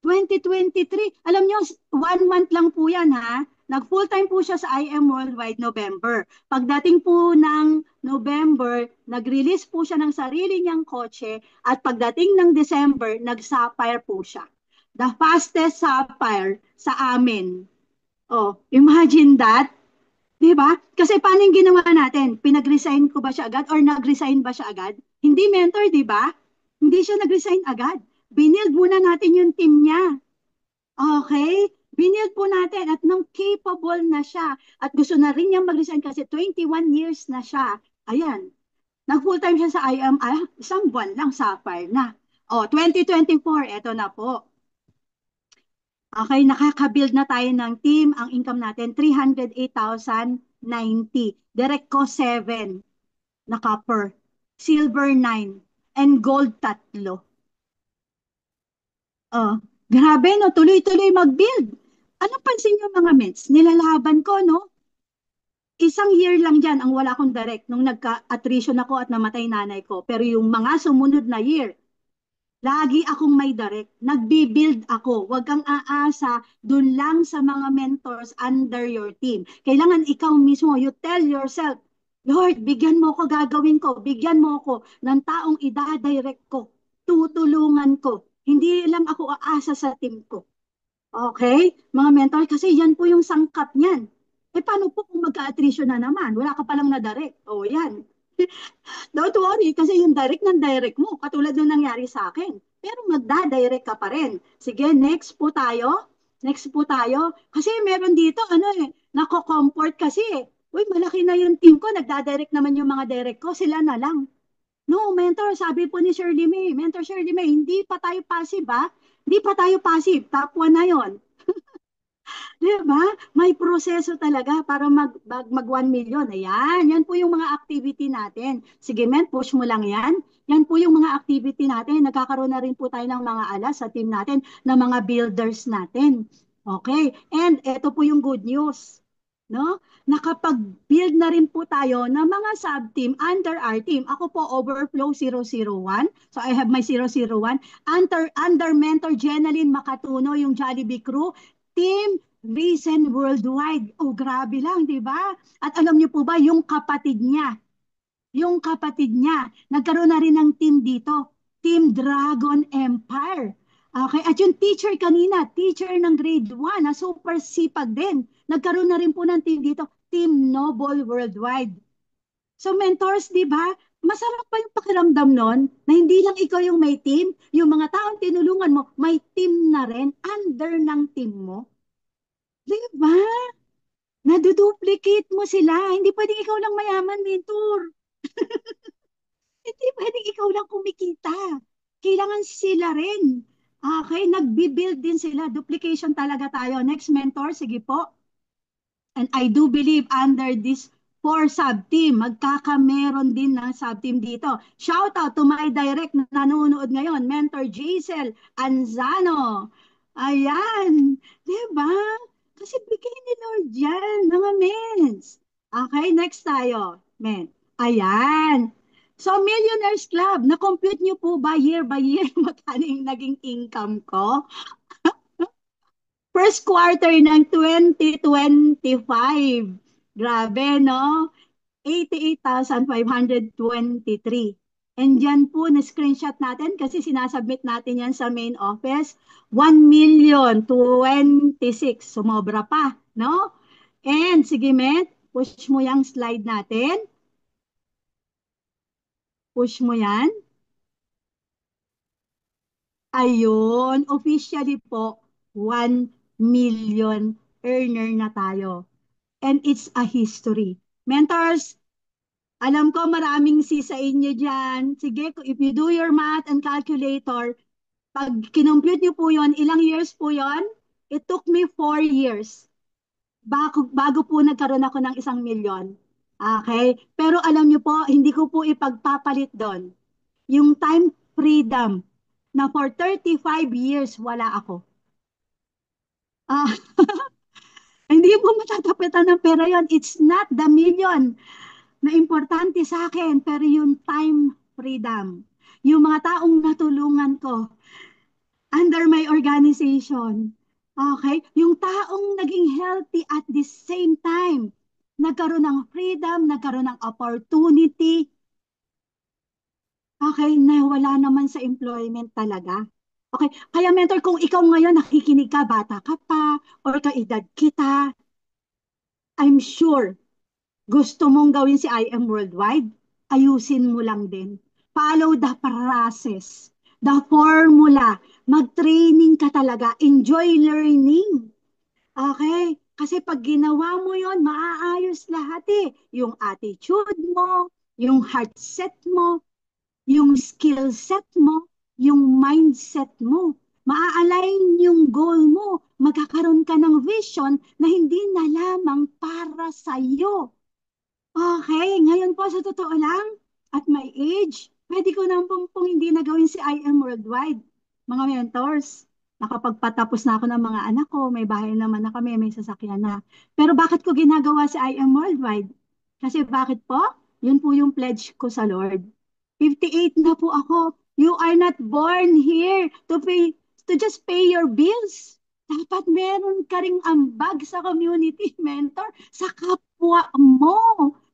A: 2023. Alam niyo, 1 month lang po yan, ha? Nag-full-time po siya sa IM Worldwide November. Pagdating po ng November, nag-release po siya ng sarili niyang kotse at pagdating ng December, nag-sapphire po siya. The fastest sapphire sa amin. Oh, imagine that. 'Di ba? Kasi paano yung ginawa natin? Pinag-resign ko ba siya agad or nag-resign ba siya agad? Hindi mentor, 'di ba? Hindi siya nag-resign agad. Binild muna natin yung team niya. Okay? Binild po natin at nang capable na siya at gusto na rin niyang mag-resign kasi 21 years na siya. Ayan. Nag full-time siya sa IM. Isang buwan lang, sapphire na. Oh, 2024, eto na po. Okay, nakaka-build na tayo ng team. Ang income natin, 308,090. Direct cost 7 na copper. Silver 9. And gold 3. Oh, grabe no, tuloy-tuloy mag-build. Ano pansin niyo mga mets? Nilalaban ko, no? Isang year lang dyan ang wala akong direct nung nagka-attrition ako at namatay nanay ko. Pero yung mga sumunod na year, lagi akong may direct. Nagbi-build ako. Huwag kang aasa dun lang sa mga mentors under your team. Kailangan ikaw mismo, you tell yourself, Lord, bigyan mo ko gagawin ko. Bigyan mo ko ng taong ida-direct ko. Tutulungan ko. Hindi lang ako aasa sa team ko. Okay? Mga mentor, kasi yan po yung sangkap niyan. Eh, paano po kung magka-attrition na naman? Wala ka palang na-direct. O, yan. Don't worry, kasi yung direct ng direct mo, katulad nung nangyari sa akin. Pero magda-direct ka pa rin. Sige, next po tayo. Next po tayo. Kasi meron dito, ano eh, nako-comfort kasi eh. Uy, malaki na yung team ko, nagda-direct naman yung mga direct ko, sila na lang. No, mentor, sabi po ni Shirley May, Mentor Shirley May, hindi pa tayo passive ha? Hindi pa tayo passive, top 1 na yon. Di ba? May proseso talaga para mag 1 million. Ayan, yan po yung mga activity natin. Sige, men, push mo lang yan. Yan po yung mga activity natin. Nagkakaroon na rin po tayo ng mga alas sa team natin, ng mga builders natin. Okay, and ito po yung good news. No? Nakapag-build na rin po tayo ng mga sub-team under our team. Ako po, Overflow 001. So I have my 001. Under Mentor Jenaline Makatuno, yung Jollibee crew. Team Risen Worldwide. Oh, grabe lang, di ba? At alam niyo po ba, yung kapatid niya, nagkaroon na rin ng team dito. Team Dragon Empire. Okay, at yung teacher kanina, teacher ng grade 1, na super sipag din. Nagkaroon na rin po ng team dito, Team Noble Worldwide. So mentors, di ba? Masarap pa yung pakiramdam nun na hindi lang ikaw yung may team, yung mga taong tinulungan mo, may team na rin under ng team mo. Di ba? Naduduplicate mo sila. Hindi pwedeng ikaw lang mayaman, mentor. Hindi pwedeng ikaw lang kumikita. Kailangan sila rin. Okay, nagbi-build din sila. Duplication talaga tayo. Next mentor, sige po. And I do believe under this 4 sub-team, magkakameron din ng sub-team dito. Shout out to my direct na nanonood ngayon, Mentor Jaisel Anzano. Ayan. Diba? Kasi bigay ni Lord yan, mga mens. Okay, next tayo. Men. Ayan. So, Millionaires Club, na-compute nyo po ba year by year magkano yung naging income ko? First quarter ng 2025. Grabe, no? 88,523. And dyan po, na-screenshot natin kasi sinasubmit natin yan sa main office. 1,026,000. Sumobra pa, no? And sige, Met, push mo yung slide natin. Push mo yan. Ayun, officially po, 1 million earner na tayo. And it's a history. Mentors, alam ko maraming C sa inyo dyan. Sige, if you do your math and calculator, pag kinompute nyo po yon, ilang years po yon? It took me 4 years bago po nagkaroon ako ng 1 million. Okay? Pero alam nyo po, hindi ko po ipagpapalit doon. Yung time freedom na for 35 years wala ako. Ah, hindi po matatapitan ng pera yon. It's not the million na importante sa akin, pero yung time freedom. Yung mga taong natulungan ko under my organization. Okay? Yung taong naging healthy at the same time. Nagkaroon ng freedom, nagkaroon ng opportunity. Okay? Na wala naman sa employment talaga. Okay? Kaya mentor, kung ikaw ngayon nakikinig ka, bata ka pa, or kaedad kita, I'm sure gusto mong gawin si I Am Worldwide, ayusin mo lang din. Follow the process, the formula. Mag-training ka talaga. Enjoy learning. Okay? Kasi pag ginawa mo yon, maaayos lahat eh. Yung attitude mo, yung heart set mo, yung skill set mo, yung mindset mo. Maa-align yung goal mo. Magkakaroon ka ng vision na hindi na lamang para sa'yo. Okay, ngayon po sa totoo lang, at my age, pwede ko na pong hindi na gawin si I Am Worldwide. Mga mentors, nakapagpatapos na ako ng mga anak ko, may bahay naman na kami, may sasakyan na. Pero bakit ko ginagawa si I Am Worldwide? Kasi bakit po? Yun po yung pledge ko sa Lord. 58 na po ako. You are not born here to just pay your bills. Dapat meron ka ring ambag sa community mentor, sa kapwa mo.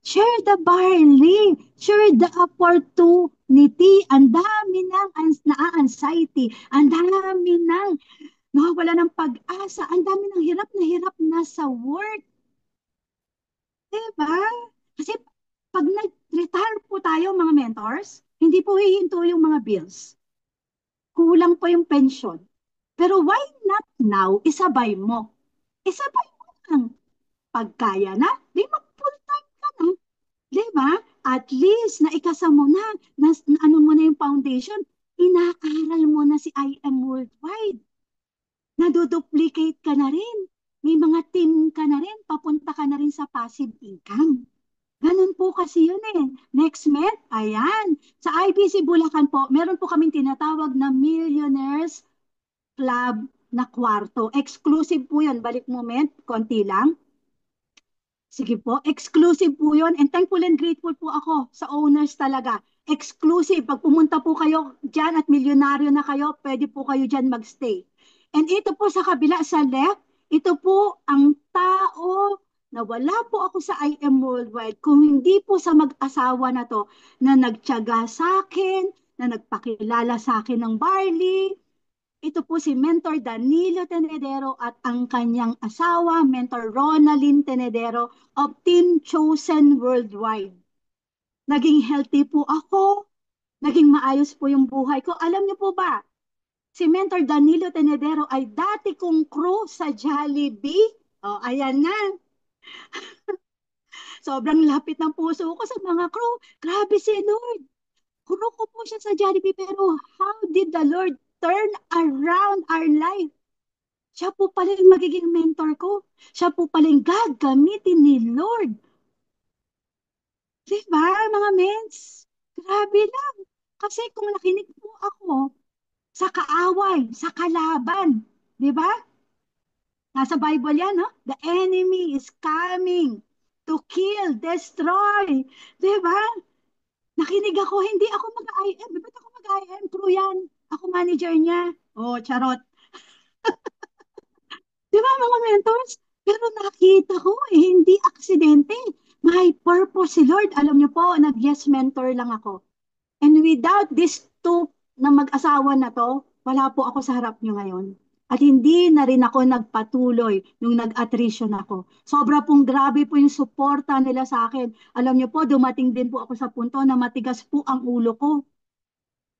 A: Share the barley. Share the opportunity. Ang dami ng na-anxiety. Ang dami ng nawawala ng pag-asa. Ang dami ng hirap na sa work. Diba? Kasi pag nag-retire po tayo mga mentors, hindi po hihinto yung mga bills. Kulang po yung pension. Pero why not now, isabay mo? Isabay mo lang. Pagkaya na, di mag-full time ka na. Di ba? At least, naikasa mo na ano mo na yung foundation, inaaral mo na si I Am Worldwide. Naduduplicate ka na rin. May mga team ka na rin, papunta ka na rin sa passive income. Ganun po kasi yun eh. Next month, ayan, sa IBC Bulacan po, meron po kaming tinatawag na Millionaires Club na kwarto. Exclusive po yun. Balik moment, konti lang. Sige po, exclusive po yun. And thankful and grateful po ako sa owners talaga. Exclusive. Pag pumunta po kayo dyan at milyonaryo na kayo, pwede po kayo dyan magstay. And ito po sa kabila, sa left, ito po ang tao na wala po ako sa I Am Worldwide kung hindi po sa mag-asawa na to na nagtiyaga sa akin, na nagpakilala sa akin ng barley. Ito po si Mentor Danilo Tenedero at ang kanyang asawa, Mentor Ronaldin Tenedero of Team Chosen Worldwide. Naging healthy po ako, naging maayos po yung buhay ko. Alam niyo po ba, si Mentor Danilo Tenedero ay dati kong crew sa Jollibee. O, ayan na. Sobrang lapit ng puso ko sa mga crew. Grabe si Lord. Crew ko po siya sa Jollibee, pero how did the Lord turn around our life? Siya po pala yung magiging mentor ko. Siya po pala yung gagamitin ni Lord. Diba, mga mens? Grabe lang. Kasi kung nakinig po ako sa kaaway, sa kalaban, di ba? Nasa Bible yan, no? The enemy is coming to kill, destroy. Di ba? Nakinig ako, hindi ako mag-IM. Ba't ako mag-IM? True yan. Ako manager niya. Oh, charot. Di ba mga mentors? Pero nakita ko, hindi aksidente. May purpose si Lord. Alam niyo po, nag-yes mentor lang ako. And without this two na mag-asawa na to, wala po ako sa harap niyo ngayon. At hindi na rin ako nagpatuloy nung nag-attrition ako. Sobra pong grabe po yung suporta nila sa akin. Alam niyo po, dumating din po ako sa punto na matigas po ang ulo ko.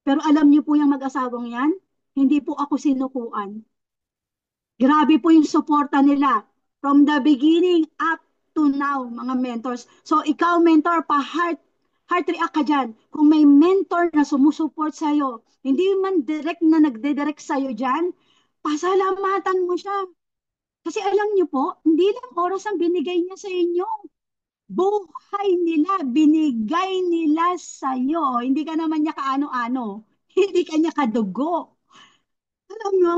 A: Pero alam niyo po yung mag-asawang yan, hindi po ako sinukuan. Grabe po yung suporta nila from the beginning up to now, mga mentors. So ikaw, mentor, heart react ka dyan. Kung may mentor na sumusuport sa'yo, hindi man direct na nagde-direct sa'yo dyan, pasalamatan mo siya. Kasi alam niyo po, hindi lang oras ang binigay niya sa inyo. Buhay nila, binigay nila sa'yo. Hindi ka naman niya kaano-ano. Hindi kanya kadugo. Alam nyo,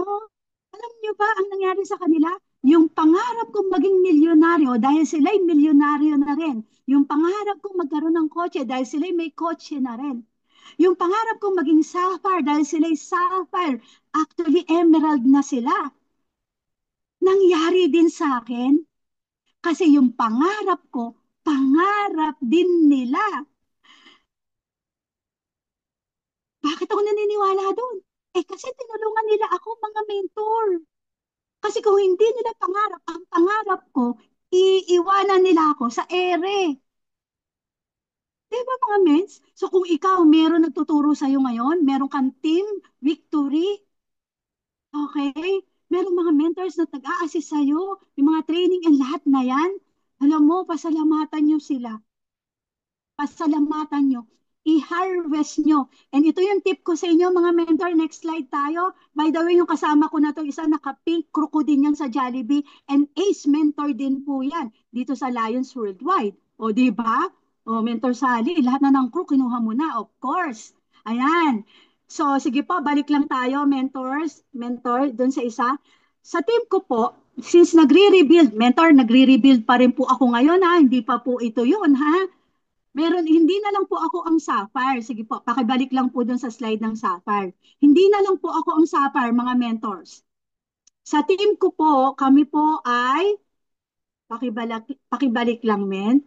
A: alam nyo ba ang nangyari sa kanila? Yung pangarap kong maging milyonaryo dahil sila'y milyonaryo na rin. Yung pangarap kong magkaroon ng kotse dahil sila'y may kotse na rin. Yung pangarap kong maging sapphire dahil sila'y sapphire. Actually, emerald na sila. Nangyari din sa akin kasi yung pangarap ko, pangarap din nila. Bakit ako naniniwala doon? Kasi tinulungan nila ako mga mentor. Kasi kung hindi nila pangarap, ang pangarap ko, iiwanan nila ako sa ere. Di ba mga mens? So kung ikaw meron nagtuturo sa'yo ngayon, meron kang team, victory, okay? Merong mga mentors na tag-a-assist sa'yo, yung mga training and lahat na yan, alam mo, pasalamatan nyo sila. Pasalamatan nyo, i-harvest nyo. And ito yung tip ko sa inyo, mga mentor. Next slide tayo. By the way, yung kasama ko na to, isa naka-pink croco din yan sa Jollibee. And Ace mentor din po yan dito sa Lions Worldwide. O, di ba? O, Mentor Sally, lahat na ng crew, kinuha mo na, of course. Ayan. So, sige po, balik lang tayo, mentors, mentor, dun sa isa. Sa team ko po, since nagre-rebuild, mentor, nagre-rebuild pa rin po ako ngayon ha, hindi pa po ito yun ha. Meron, hindi na lang po ako ang sapphire. Sige po, pakibalik lang po dun sa slide ng sapphire. Hindi na lang po ako ang sapphire, mga mentors. Sa team ko po, kami po ay, pakibalik lang, men.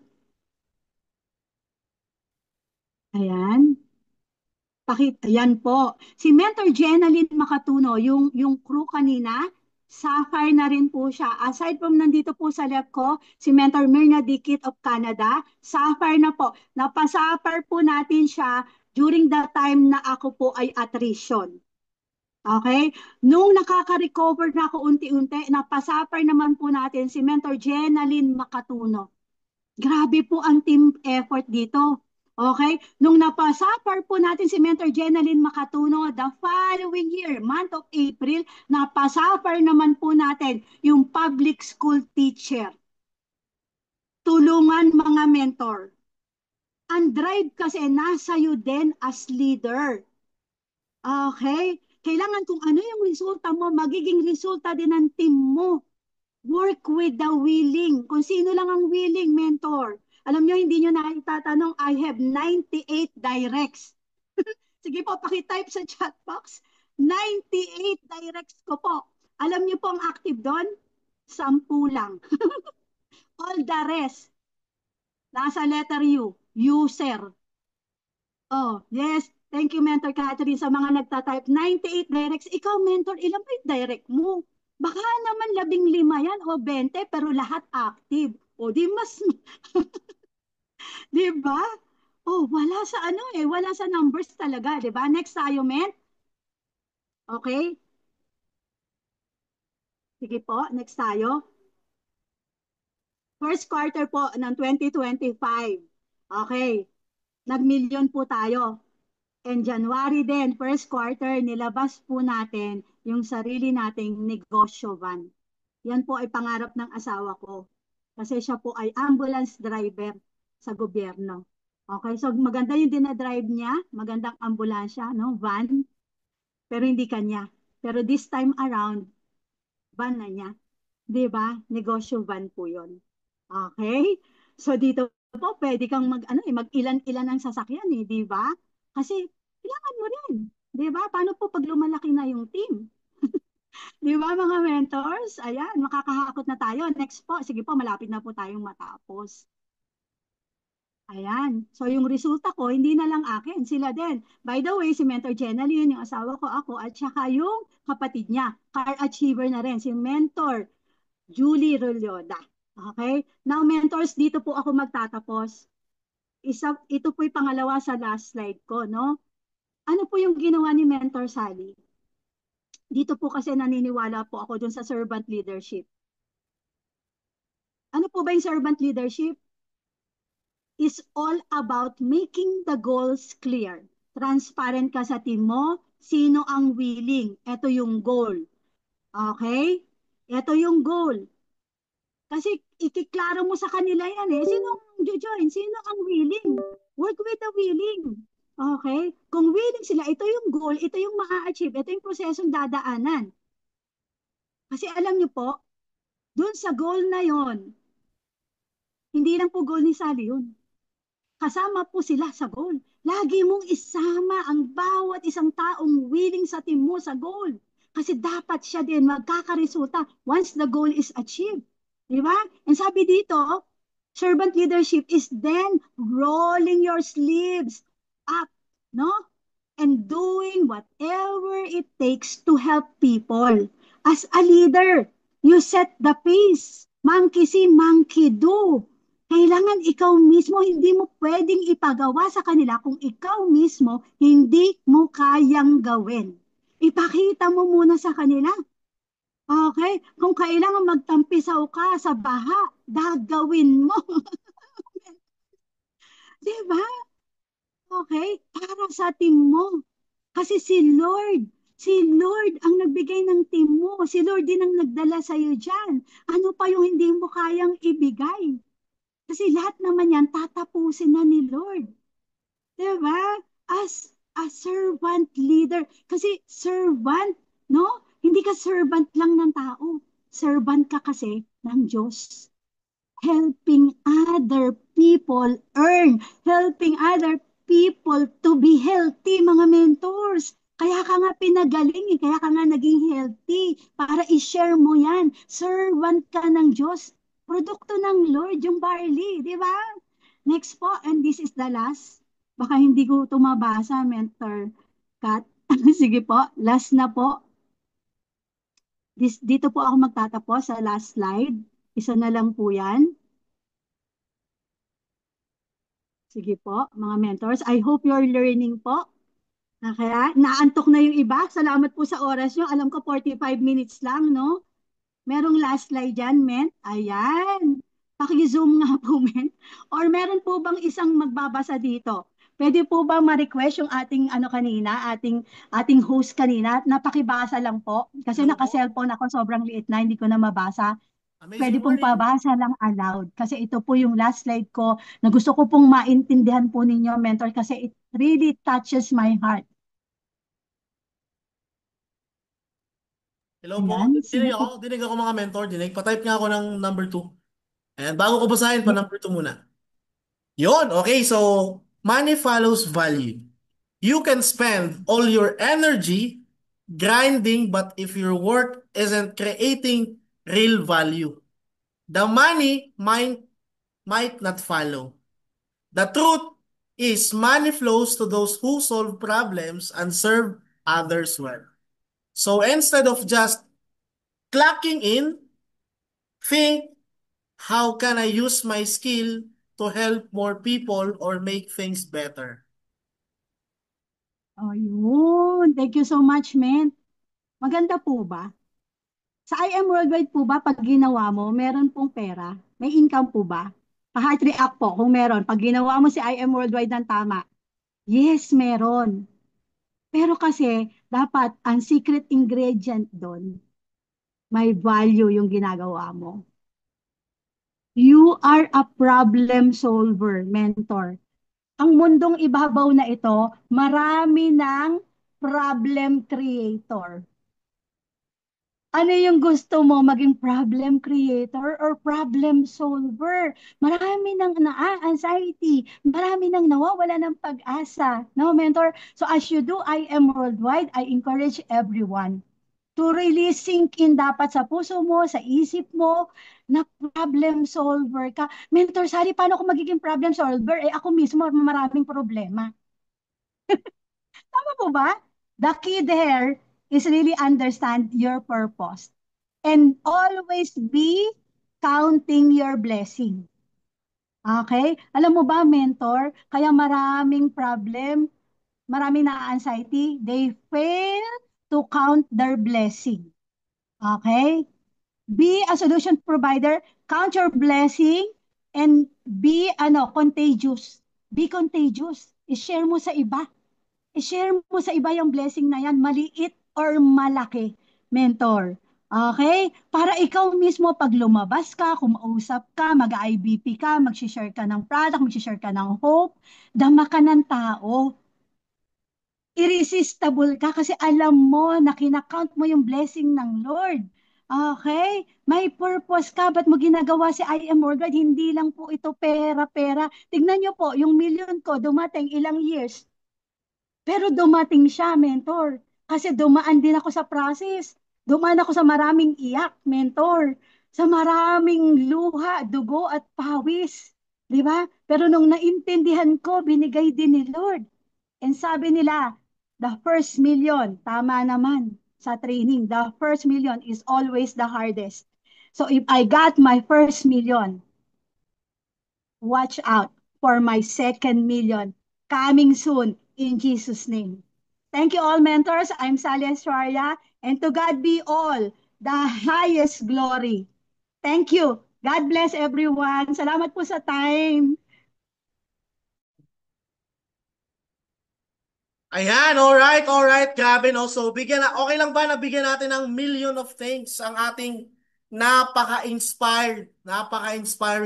A: Ayan. Ayan po. Si Mentor Jenaline Makatuno, yung crew kanina, sapphire na rin po siya. Aside from nandito po sa left ko, si Mentor Myrna Dikit of Canada, sapphire na po. Napasapphire po natin siya during the time na ako po ay attrition. Okay? Nung nakaka-recover na ako unti-unti, napasapphire naman po natin si Mentor Jenaline Makatuno. Grabe po ang team effort dito. Okay? Nung napasapar po natin si Mentor Jenaline Makatuno, the following year, month of April, napasapar naman po natin yung public school teacher. Tulungan mga mentor. Ang drive kasi nasa you din as leader. Okay? Kailangan kung ano yung resulta mo, magiging resulta din ng team mo. Work with the willing. Kung sino lang ang willing, mentor. Alam nyo, hindi nyo na itatanong, I have 98 directs. Sige po, pakitype sa chat box. 98 directs ko po. Alam nyo po ang active doon? 10 lang. All the rest, nasa letter U, user. Oh, yes. Thank you, Mentor Catherine, sa mga nagtatype. 98 directs. Ikaw, Mentor, ilan ba yung direct mo? Baka naman 15 yan o 20, pero lahat active. O di mas, di ba? Oh, wala sa ano wala sa numbers talaga, di ba? Next tayo, men. Okay? Sige po, next tayo. First quarter po ng 2025. Okay. Nag-million po tayo. And January din, first quarter, nilabas po natin yung sarili nating negosyo van. Yan po ay pangarap ng asawa ko. Kasi siya po ay ambulance driver sa gobyerno. Okay, so maganda yung dinadrive niya, magandang ambulansya, no? Van, pero hindi kanya. Pero this time around, van na niya. 'Di ba? Negosyo van po 'yon. Okay? So dito po pwede kang mag-ilan-ilan ng sasakyan 'di ba? Kasi kailangan mo rin. 'Di ba? Paano po pag lumalaki na yung team? 'Di ba mga mentors? Ayan, makakahakot na tayo. Next po, sige po, malapit na po tayong matapos. Ayan. So yung resulta ko, hindi na lang akin, sila din. By the way, si Mentor Jenaline, yung asawa ko, ako, at saka yung kapatid niya, car achiever na rin, si Mentor Julie Rolyoda. Okay? Now, mentors, dito po ako magtatapos. Ito po yung pangalawa sa last slide ko, no? Ano po yung ginawa ni Mentor Sally? Dito po kasi naniniwala po ako dun sa servant leadership. Ano po ba yung servant leadership? Is all about making the goals clear. Transparent ka sa team mo, sino ang willing. Ito yung goal. Okay? Ito yung goal. Kasi ikiklaro mo sa kanila yan eh. Sino ang join? Sino ang willing? Work with the willing. Okay? Kung willing sila, ito yung goal, ito yung maa-achieve, ito yung prosesong dadaanan. Kasi alam niyo po, dun sa goal na yon, hindi lang po goal ni Sally yun. Kasama po sila sa goal. Lagi mong isama ang bawat isang taong willing sa team mo sa goal. Kasi dapat siya din magkakaresulta once the goal is achieved. Di ba? And sabi dito, servant leadership is then rolling your sleeves up, no? And doing whatever it takes to help people. As a leader, you set the pace. Monkey see, monkey do. Kailangan ikaw mismo, hindi mo pwedeng ipagawa sa kanila kung ikaw mismo hindi mo kayang gawin. Ipakita mo muna sa kanila. Okay? Kung kailangan magtampisaw ka sa baha, gagawin mo. Di ba? Okay? Para sa team mo. Kasi si Lord ang nagbigay ng team mo. Si Lord din ang nagdala sa'yo dyan. Ano pa yung hindi mo kayang ibigay? Kasi lahat naman yan, tatapusin na ni Lord. Diba? As a servant leader. Kasi servant, no? Hindi ka servant lang ng tao. Servant ka kasi ng Diyos. Helping other people earn, helping other people to be healthy, mga mentors. Kaya ka nga pinagaling, kaya ka nga naging healthy para i-share mo yan. Servant ka ng Diyos. Produkto ng Lord, yung barley, di ba? Next po, and this is the last. Baka hindi ko ito mabasa, Mentor Kat. Sige po, last na po. Dito po ako magtatapos sa last slide. Isa na lang po yan. Sige po, mga mentors. I hope you're learning po. Kaya naantok na yung iba. Salamat po sa oras nyo. Alam ko 45 minutes lang, no? Merong last slide dyan, men. Ayan. Paki-zoom nga po, men. Or meron po bang isang magbabasa dito? Pwede po ba ma-request yung ating ano kanina, ating host kanina, na pakibasa lang po? Kasi
D: Hello po.
A: naka-cellphone ako, sobrang liit na, hindi ko na mabasa. Pwede
D: Amazing
A: pong
D: morning.
A: pabasa lang aloud. Kasi ito po yung last slide ko na gusto ko pong maintindihan po ninyo, mentor, kasi it really touches my heart.
D: Hello po.
A: Ayan, sino po?
D: Dinig ako mga mentor. Dinig. Patype nga ako ng number 2. And bago ko basahin pa, number 2 muna. Yon, okay. So, money follows value. You can spend all your energy grinding, but if your work isn't creating real value, the money might not follow. The truth is money flows to those who solve problems and serve others well. So instead of just clocking in, think, how can I use my skill to help more people or make things better?
A: Oh, yun. Thank you so much, men. Maganda po ba? Sa IM Worldwide po ba, pag ginawa mo, meron pong pera? May income po ba? Pa-heart react po kung meron. Pag ginawa mo si IM Worldwide ng tama, yes, meron. Pero kasi, dapat ang secret ingredient doon, may value yung ginagawa mo. You are a problem solver, mentor. Ang mundong ibabaw na ito, marami ng problem creator. Ano yung gusto mo, maging problem creator or problem solver? Marami nang na-anxiety, marami nang nawawala ng pag-asa. No, mentor? So as you do I am Worldwide, I encourage everyone to really sink in dapat sa puso mo, sa isip mo, na problem solver ka. Mentor, Sari, paano ako magiging problem solver? Eh ako mismo maraming problema. Tama po ba? The key there is really understand your purpose and always be counting your blessing. Okay? Alam mo ba, mentor, kaya maraming problem, maraming na-anxiety, they fail to count their blessing. Okay? Be a solution provider, count your blessing, and be contagious. Be contagious. I-share mo sa iba. I-share mo sa iba yung blessing na yan, maliit or malaki, mentor. Okay? Para ikaw mismo, pag lumabas ka, kumausap ka, mag-IBP ka, mag-share ka ng product, mag-share ka ng hope, dama ka ng tao. irresistible ka kasi alam mo na kinakount mo yung blessing ng Lord. Okay? May purpose ka. Ba't mo ginagawa si I am worldwide? Hindi lang po ito pera-pera. Tignan nyo po, yung million ko dumating ilang years. Pero dumating siya, mentor. Kasi dumaan din ako sa process. Dumaan ako sa maraming iyak, mentor. Sa maraming luha, dugo at pawis. Di ba? Pero nung naintindihan ko, binigay din ni Lord. And sabi nila, the first million, tama naman sa training, the first million is always the hardest. So if I got my first million, watch out for my second million coming soon in Jesus' name. Thank you all mentors. I'm Sally Estrella, and to God be all the highest glory. Thank you. God bless everyone. Salamat po sa time.
D: Ayan, alright, alright. Grabe, no? So, okay lang ba na bigyan natin ng million of thanks ang ating napaka-inspiring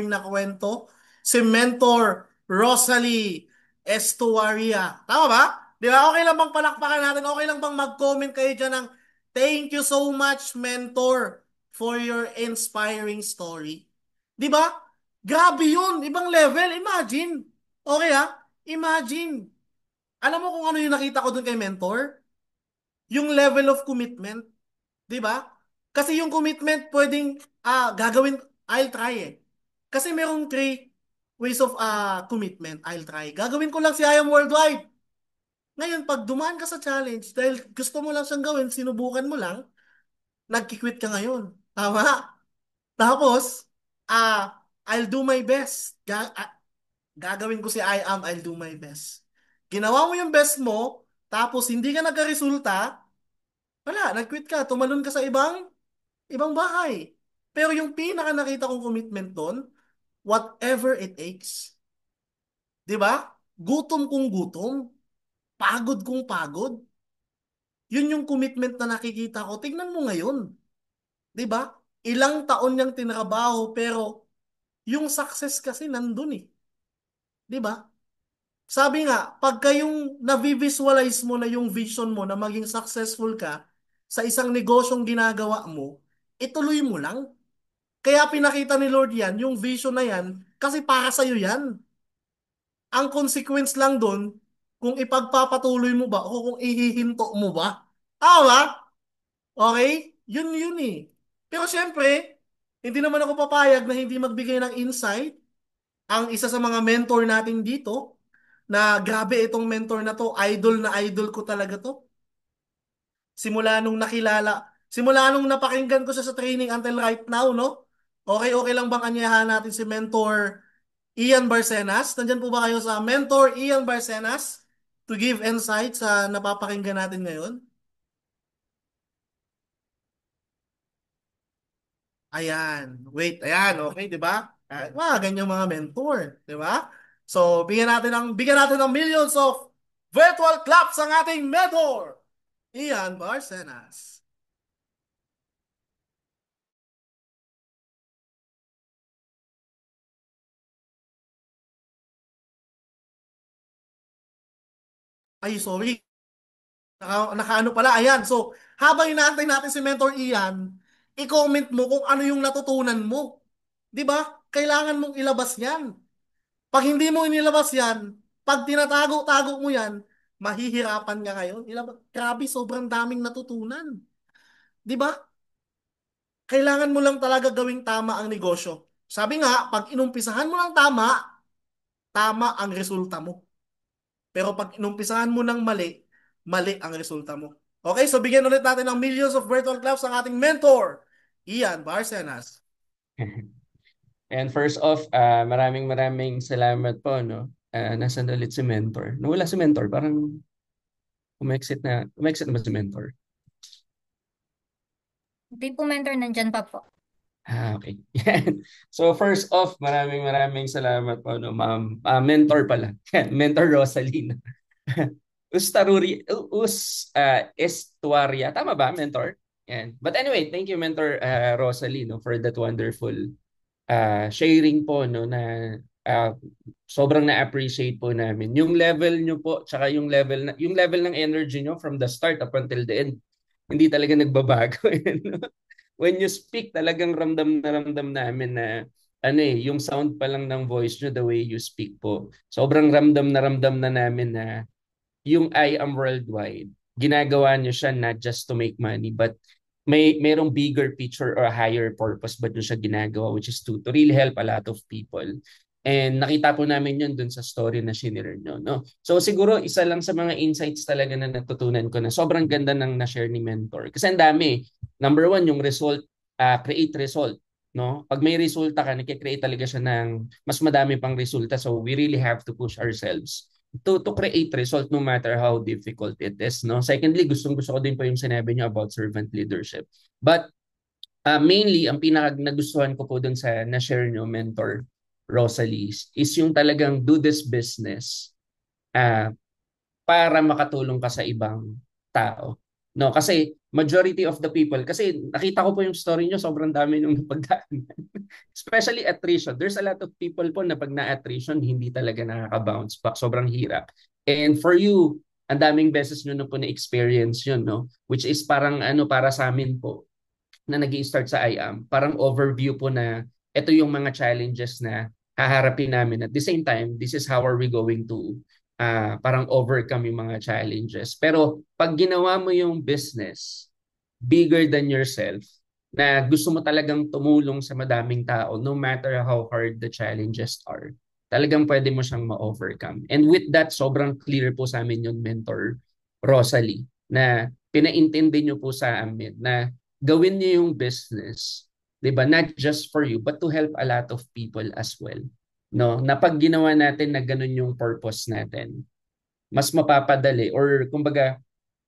D: na kwento? Si Mentor Rosalie Estuaria. Tama ba? Di ba? Okay lang bang palakpakan natin? Okay lang bang mag-comment kayo dyan ng thank you so much, Mentor, for your inspiring story? Di ba? Grabe yun. Ibang level. Imagine. Okay ha? Imagine. Alam mo kung ano yung nakita ko dun kay Mentor? Yung level of commitment, 'di ba? Kasi yung commitment pwedeng gagawin, I'll try eh. Kasi merong three ways of commitment, I'll try. Gagawin ko lang si I Am Worldwide. Ngayon, pag dumaan ka sa challenge, dahil gusto mo lang siyang gawin, sinubukan mo lang, nagki-quit ka ngayon. Tama? Tapos, I'll do my best. Gagawin ko si I'll do my best. Ginawa mo yung best mo, tapos hindi ka nagka-resulta, wala, nag-quit ka, tumalon ka sa ibang bahay. Pero yung pinaka nakita kong commitment doon, whatever it takes. 'Di ba? Gutom kung gutom, pagod kung pagod. Yun yung commitment na nakikita ko. Tignan mo ngayon, 'di ba? Ilang taon niyang tinrabaho pero yung success kasi nandun eh. 'Di ba? Sabi nga, pagka yung na-visualize mo na yung vision mo na maging successful ka sa isang negosyong ginagawa mo, ituloy mo lang. Kaya pinakita ni Lord yan, yung vision na yan, kasi para sa'yo yan. Ang consequence lang doon, kung ipagpapatuloy mo ba o kung ihihinto mo ba. Tama? Okay? Yun eh. Pero syempre, hindi naman ako papayag na hindi magbigay ng insight ang isa sa mga mentor natin dito, na grabe itong mentor na to, na idol ko talaga to. Simula nung napakinggan ko siya sa training until right now, no? Okay lang bang anyayahan natin si mentor Ian Barcenas? Nandyan po ba kayo sa mentor Ian Barcenas to give insight sa napapakinggan natin ngayon? Ayan. Wait, ayan. Okay, di ba? Mga ganyang mga mentor, di ba? So, bigyan natin ng millions of virtual claps ang ating mentor, Ian Barcenas. Ay, sorry. Nakaano pala. Ayan. So, habang inaantay natin si Mentor Ian, i-comment mo kung ano yung natutunan mo. 'Di ba? Kailangan mong ilabas 'yan. Pag hindi mo inilabas 'yan, pag tinatago-tago mo 'yan, mahihirapan ka ngayon. Grabe, sobrang daming natutunan. 'Di ba? Kailangan mo lang talaga gawing tama ang negosyo. Sabi nga, pag inumpisahan mo ng tama, tama ang resulta mo. Pero pag inumpisahan mo ng mali, mali ang resulta mo. Okay, so bigyan ulit natin ng millions of virtual claps ang ating mentor, Ian Barcenas.
C: And first off, maraming maraming salamat po, no? Nasaan ulit si Mentor? Nawala si Mentor, parang umexit na ba si Mentor?
E: Hindi po mentor, nandyan pa po.
C: Okay. Yan. So first off, maraming maraming salamat po, no, ma'am. Mentor pala. Yan, Mentor Rosalina. Estuaria. Tama ba, Mentor? Yan. But anyway, thank you, Mentor Rosalino, for that wonderful sharing po, no, na sobrang na-appreciate po namin. Yung level nyo po, tsaka yung level ng energy nyo from the start up until the end, hindi talaga nagbabago. When you speak, talagang ramdam namin na yung sound pa lang ng voice nyo, the way you speak po. Sobrang ramdam na namin na yung I am worldwide, ginagawa nyo siya not just to make money, but merong bigger picture or a higher purpose ba nyo siya ginagawa, which is to really help a lot of people. And nakita po namin yun dun sa story na shinare nyo. No? So siguro isa lang sa mga insights talaga na natutunan ko na sobrang ganda ng na-share ni Mentor. Kasi ang dami. Number one, yung result, create result. No? Pag may resulta ka, nag-create talaga siya ng mas madami pang resulta. So we really have to push ourselves to create result no matter how difficult it is. No? Secondly, gustong-gusto ko din po yung sinabi niyo about servant leadership. But mainly, ang pinaka nagustuhan ko po dun sa na-share niyo, Mentor Rosalie, is yung talagang do this business uh, para makatulong ka sa ibang tao. No, kasi majority of the people, kasi nakita ko po yung story nyo, sobrang dami nung napagdaan. Especially attrition. There's a lot of people po na pag na-attrition, hindi talaga nakaka-bounce back. Sobrang hirap. And for you, ang daming beses nyo na po na-experience yun, no? Which is parang para sa amin po, na nag-i-start sa IAM, parang overview po na ito yung mga challenges na haharapin namin. At the same time, this is how are we going to parang overcome yung mga challenges. Pero pag ginawa mo yung business bigger than yourself, na gusto mo talagang tumulong sa madaming tao, no matter how hard the challenges are, talagang pwede mo siyang ma-overcome. And with that, sobrang clear po sa amin yung Mentor Rosalie, na pinaintindi niyo po sa amin na gawin niyo yung business, 'di ba? Not just for you, but to help a lot of people as well. No, na pag ginawa natin na ganun yung purpose natin, mas mapapadali or kumbaga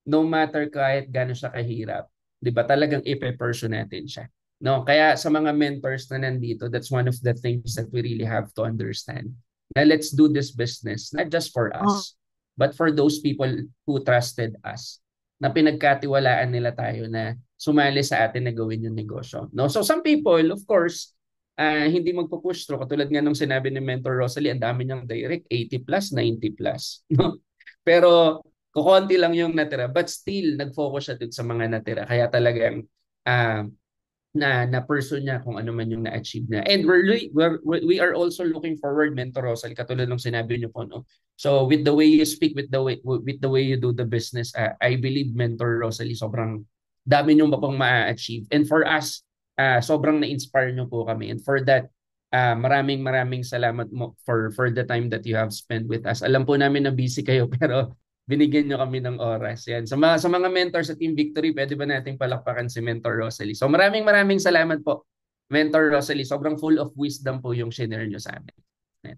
C: no matter kahit gaano siya kahirap, 'di ba? Talagang ipe-pursue natin siya. No, kaya sa mga mentors na nandito, that's one of the things that we really have to understand. Na let's do this business not just for
A: Oh,
C: us, but for those people who trusted us. Na pinagkatiwalaan nila tayo na sumali sa atin na gawin yung negosyo. No, so some people, of course, hindi magpo-push through. Katulad nga nung sinabi ni Mentor Rosalie, ang dami niyang direct, 80 plus, 90 plus. No? Pero kukonti lang yung natira, but still nag-focus siya dun sa mga natira, kaya talagang uh, na-pursue niya kung ano man yung na-achieve niya. And we are also looking forward, Mentor Rosal, katulad ng sinabi niyo po, no? So with the way you speak, with the way you do the business, I believe, Mentor Rosalie, sobrang dami niyo pa pong ma-achieve. And for us, sobrang na-inspire niyo po kami. And for that, maraming salamat mo for the time that you have spent with us. Alam po namin na busy kayo, pero binigyan nyo kami ng oras. Yan. Sa mga mentors sa Team Victory, pwede ba nating palakpakan si Mentor Rosalie? So maraming salamat po, Mentor Rosalie. Sobrang full of wisdom po yung share nyo sa amin.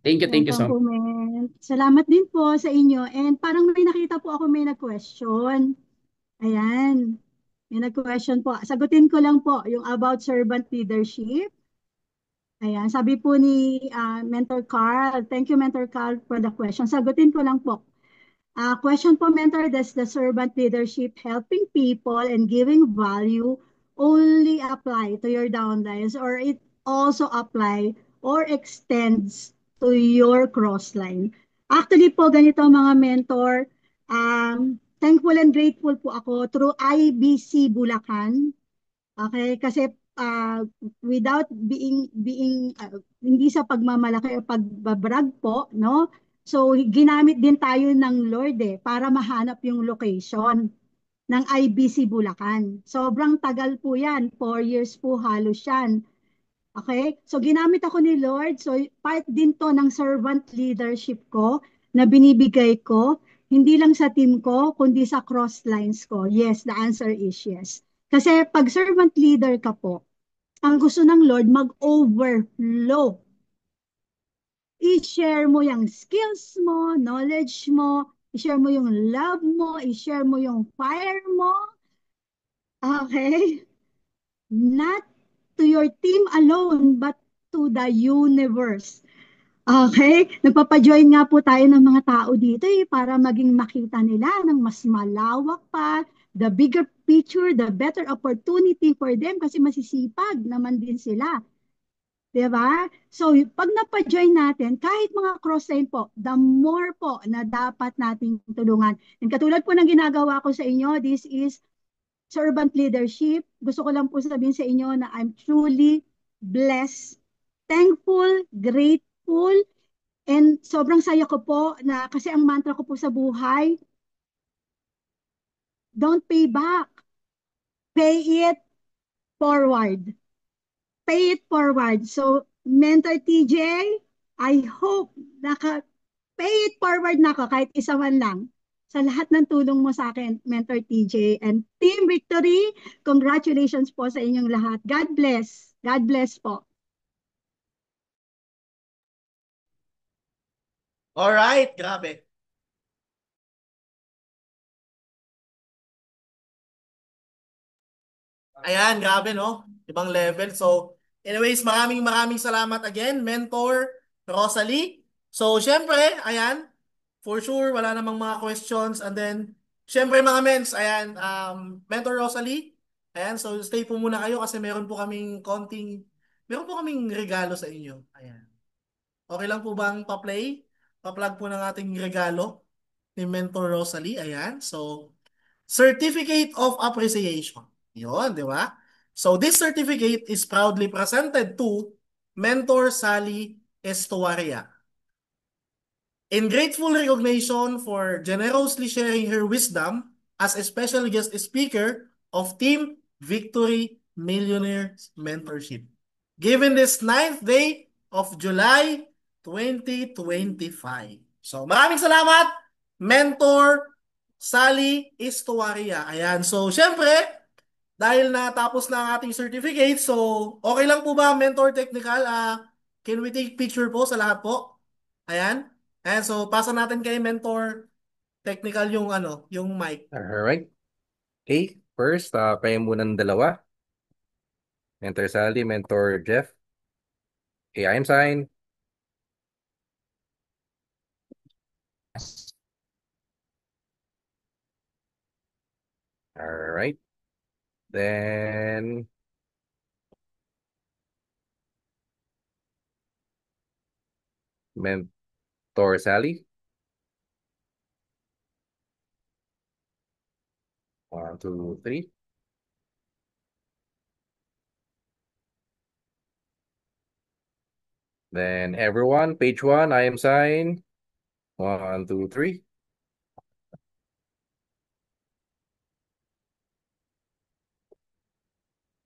C: Thank you
A: welcome
C: so
A: po,
C: much.
A: men. Salamat din po sa inyo. And parang may nakita po ako may nag-question. Ayan. May nag-question po. Sagutin ko lang po yung about servant leadership. Ayan. Sabi po ni Mentor Carl. Thank you, Mentor Carl, for the question. Sagutin ko lang po. Question po, Mentor, does the servant leadership helping people and giving value only apply to your downlines, or it also apply or extends to your crossline? Actually po, ganito mga mentor, thankful and grateful po ako through IBC Bulacan. Okay, kasi without hindi sa pagmamalaki o pagbabrag po, no? So ginamit din tayo ng Lord para mahanap yung location ng IBC Bulacan. Sobrang tagal po 'yan, 4 years po halos 'yan. Okay? So ginamit ako ni Lord. So part din to ng servant leadership ko na binibigay ko, hindi lang sa team ko, kundi sa cross lines ko. Yes, the answer is yes. Kasi pag servant leader ka po, ang gusto ng Lord mag-overflow. I-share mo yung skills mo, knowledge mo, i-share mo yung love mo, i-share mo yung fire mo. Okay? Not to your team alone, but to the universe. Okay? Nagpapajoin nga po tayo ng mga tao dito para maging makita nila ng mas malawak pa, the bigger picture, the better opportunity for them kasi masisipag naman din sila. Diba? So, pag napa-join natin, kahit mga cross-train po, the more po na dapat nating tulungan. And katulad po ng ginagawa ko sa inyo, this is servant leadership. Gusto ko lang po sabihin sa inyo na I'm truly blessed, thankful, grateful, and sobrang saya ko po na kasi ang mantra ko po sa buhay, don't pay back, pay it forward. Pay it forward. So, Mentor TJ, I hope pay it forward na ako kahit isa man lang sa lahat ng tulong mo sa akin, Mentor TJ. And Team Victory, congratulations po sa inyong lahat. God bless. God bless po.
D: Alright, grabe. Ayan, grabe no? Ibang level. So, anyways, maraming salamat again, Mentor Rosalie. So, syempre, ayan, for sure, wala namang mga questions. And then, syempre mga mens, ayan, Mentor Rosalie, ayan, so stay po muna kayo kasi meron po kaming regalo sa inyo. Ayan. Okay lang po bang pa-play? Pa-plug po ng ating regalo ni Mentor Rosalie. Ayan, so, Certificate of Appreciation. Yun, di ba? So this certificate is proudly presented to Mentor Sally Estuaria. In grateful recognition for generously sharing her wisdom as a special guest speaker of Team Victory Millionaire Mentorship. Given this 9th day of July 2025. So maraming salamat, Mentor Sally Estuaria. Ayan. So, syempre, dahil natapos na ang ating certificate, so, okay lang po ba, Mentor Technical? Can we take picture po sa lahat po? Ayan. Ayan, so, pasa natin kay Mentor Technical yung, yung mic.
F: Alright. Okay, first, kayo muna ng dalawa. Mentor Sally, Mentor Jeff. Okay, I'm sign. Alright. Then, Mentor Sally. 1, 2, 3. Then everyone, page 1, I am sign. 1, 2, 3.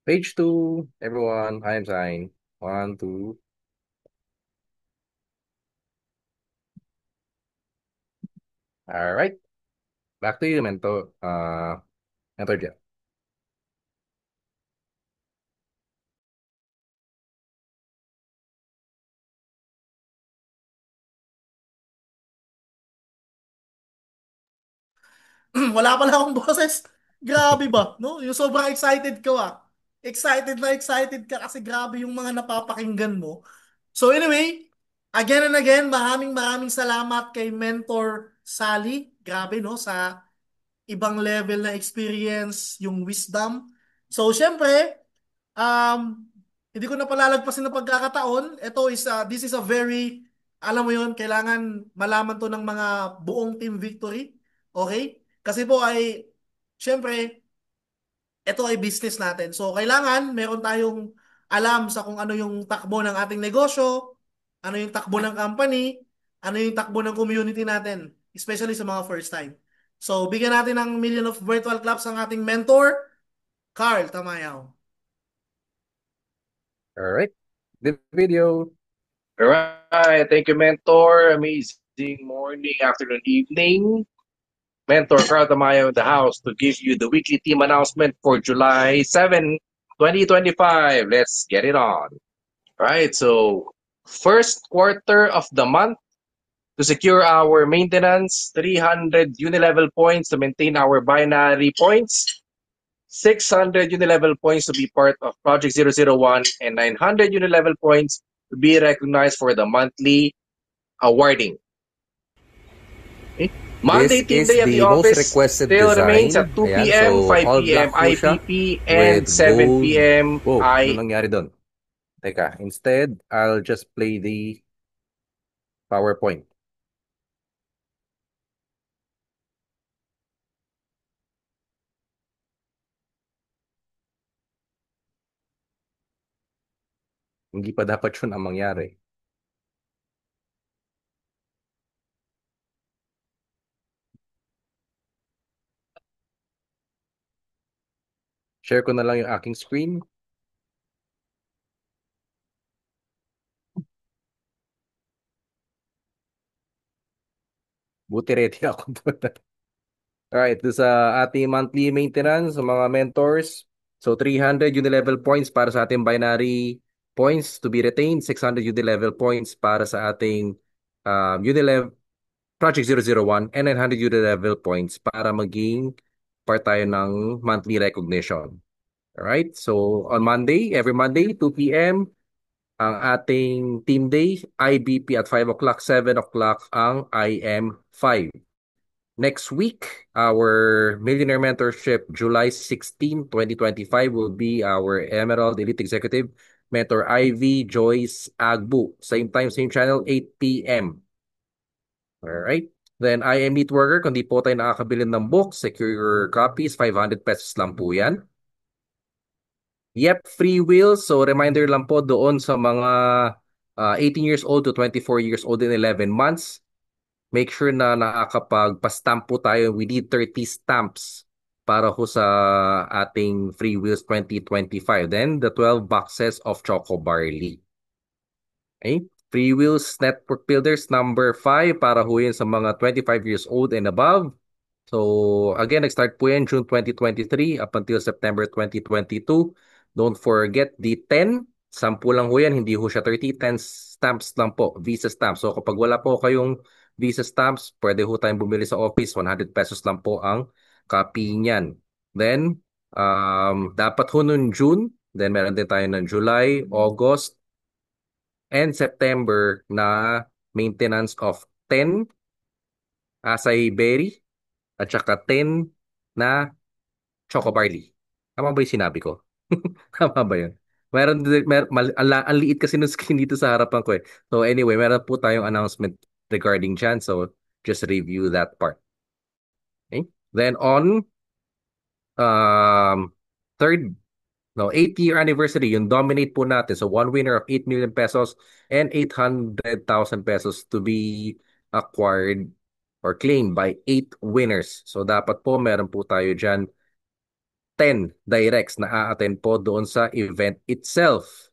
F: Page 2, everyone, I am sign. 1, 2. All right. Back to you, Mentor Jeff.
D: Wala pala akong boses. Grabe ba? No? Yung sobrang excited ka. Excited ka kasi grabe yung mga napapakinggan mo. So anyway, again and again, maraming salamat kay Mentor Sally. Grabe no, sa ibang level na experience, yung wisdom. So syempre, hindi ko na palalagpasin ng pagkakataon. This is a very, alam mo yon, kailangan malaman to ng mga buong Team Victory. Okay? Kasi po syempre, ito ay business natin. So, kailangan meron tayong alam sa kung ano yung takbo ng ating negosyo, ano yung takbo ng company, ano yung takbo ng community natin, especially sa mga first time. So, bigyan natin ng million of virtual claps ang ating mentor, Carl Tamayaw.
F: All right. The video.
G: All right. Thank you, Mentor. Amazing morning, afternoon, evening. Mentor Carl Tamayo in the house to give you the weekly team announcement for July 7, 2025. Let's get it on. All right. So, first quarter of the month, to secure our maintenance, 300 unilevel points to maintain our binary points, 600 unilevel points to be part of Project 001, and 900 unilevel points to be recognized for the monthly awarding. Okay. Monday team day at the office still remains at 2 p.m., 5 p.m. IPP, and 7 p.m.
F: Ano nangyari doon? Teka, instead, I'll just play the PowerPoint. Hindi pa dapat yun ang mangyari. Share ko na lang yung aking screen. Buti ready ako doon. Alright, doon sa ating monthly maintenance sa mga mentors. So 300 unilevel points para sa ating binary points to be retained. 600 unilevel points para sa ating Unilevel Project 001 and 900 unilevel points para maging part tayo ng monthly recognition. Alright, so on Monday, every Monday, 2 p.m., ang ating team day, IBP at 5 o'clock, 7 o'clock ang IM5. Next week, our Millionaire Mentorship, July 16, 2025, will be our Emerald Elite Executive Mentor Ivy Joyce Agbu. Same time, same channel, 8 p.m. Alright. Then, I am Meat Worker. Kung di po tayo nakakabili ng book, secure your copies. 500 pesos lang po yan. Yep, free will. So, reminder lang po doon sa mga 18 years old to 24 years old in 11 months. Make sure na nakakapag-stamp po tayo. We need 30 stamps para ho sa ating Free Wheels 2025. Then, the 12 boxes of Choco Barley. Okay? Free Wheels Network Builders number 5 para ho yun sa mga 25 years old and above. So, again, nag-start po yan June 2023 up until September 2022. Don't forget the 10. 10 lang ho yan, hindi ho siya 30. 10 stamps lang po, Visa stamps. So, kapag wala po kayong Visa stamps, pwede ho tayong bumili sa office. 100 pesos lang po ang copy niyan. Then, dapat ho nun June. Then, meron din tayo ng July, August, and September na maintenance of 10 acai berry at saka 10 na Choco Barley. Tama ba yung sinabi ko? Tama ba yun? Ang liit kasi ng screen dito sa harapan ko eh. So anyway, meron po tayong announcement regarding dyan. So just review that part. Okay? Then on 8th year anniversary, yung dominate po natin. So one winner of 8 million pesos and 800,000 pesos to be acquired or claimed by 8 winners. So dapat po meron po tayo dyan 10 directs na a-attend po doon sa event itself.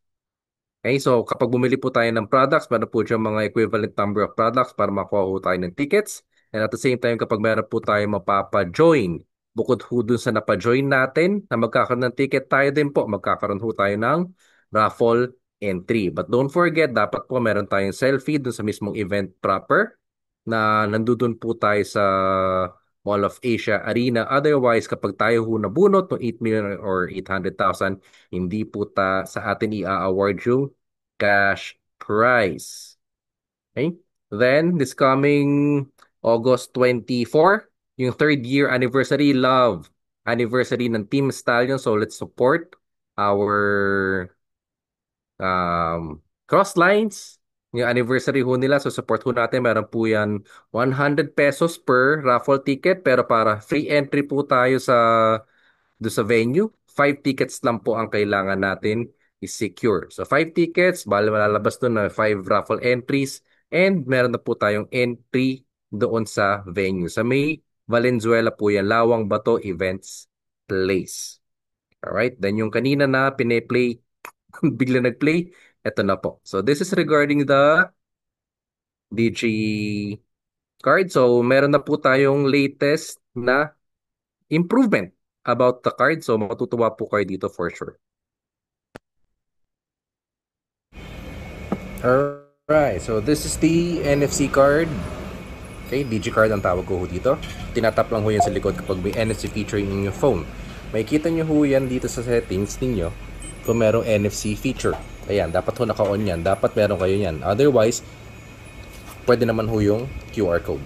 F: Okay, so kapag bumili po tayo ng products, meron po dyan mga equivalent number of products para makuha po tayo ng tickets. And at the same time, kapag meron po tayo mapapa-join, bukod po dun sa napa-join natin na magkakaroon ng ticket, tayo din po magkakaroon po tayo ng raffle entry. But don't forget, dapat po meron tayong selfie dun sa mismong event proper na nandun po tayo sa Mall of Asia Arena. Otherwise, kapag tayo ho nabunot ng 8 million or 800,000, hindi po sa atin i-award yung cash prize. Okay? Then, this coming August 24, yung 3rd year anniversary, love anniversary ng Team Stallion. So, let's support our cross lines. Yung anniversary ho nila, so support ho natin. Meron po yan 100 pesos per raffle ticket, pero para free entry po tayo do sa venue, 5 tickets lang po ang kailangan natin i-secure. So 5 tickets, bali malalabas doon na 5 raffle entries, and meron na po tayong entry doon sa venue. Sa may Valenzuela po yan, Lawang Bato Events Place. Alright, then yung kanina na pine-play, bigla nag-play, eto na po. So this is regarding the DG card. So meron na po tayong latest na improvement about the card. So matutuwa po kayo dito for sure. Alright, so this is the NFC card. Okay, DG card ang tawag ko dito. Tinatap lang ho yan sa likod kapag may NFC feature in your phone. Makikita nyo ho yan dito sa settings ninyo kung merong NFC feature. Ayan, dapat ho naka-on yan. Dapat meron kayo yan. Otherwise, pwede naman ho yung QR code.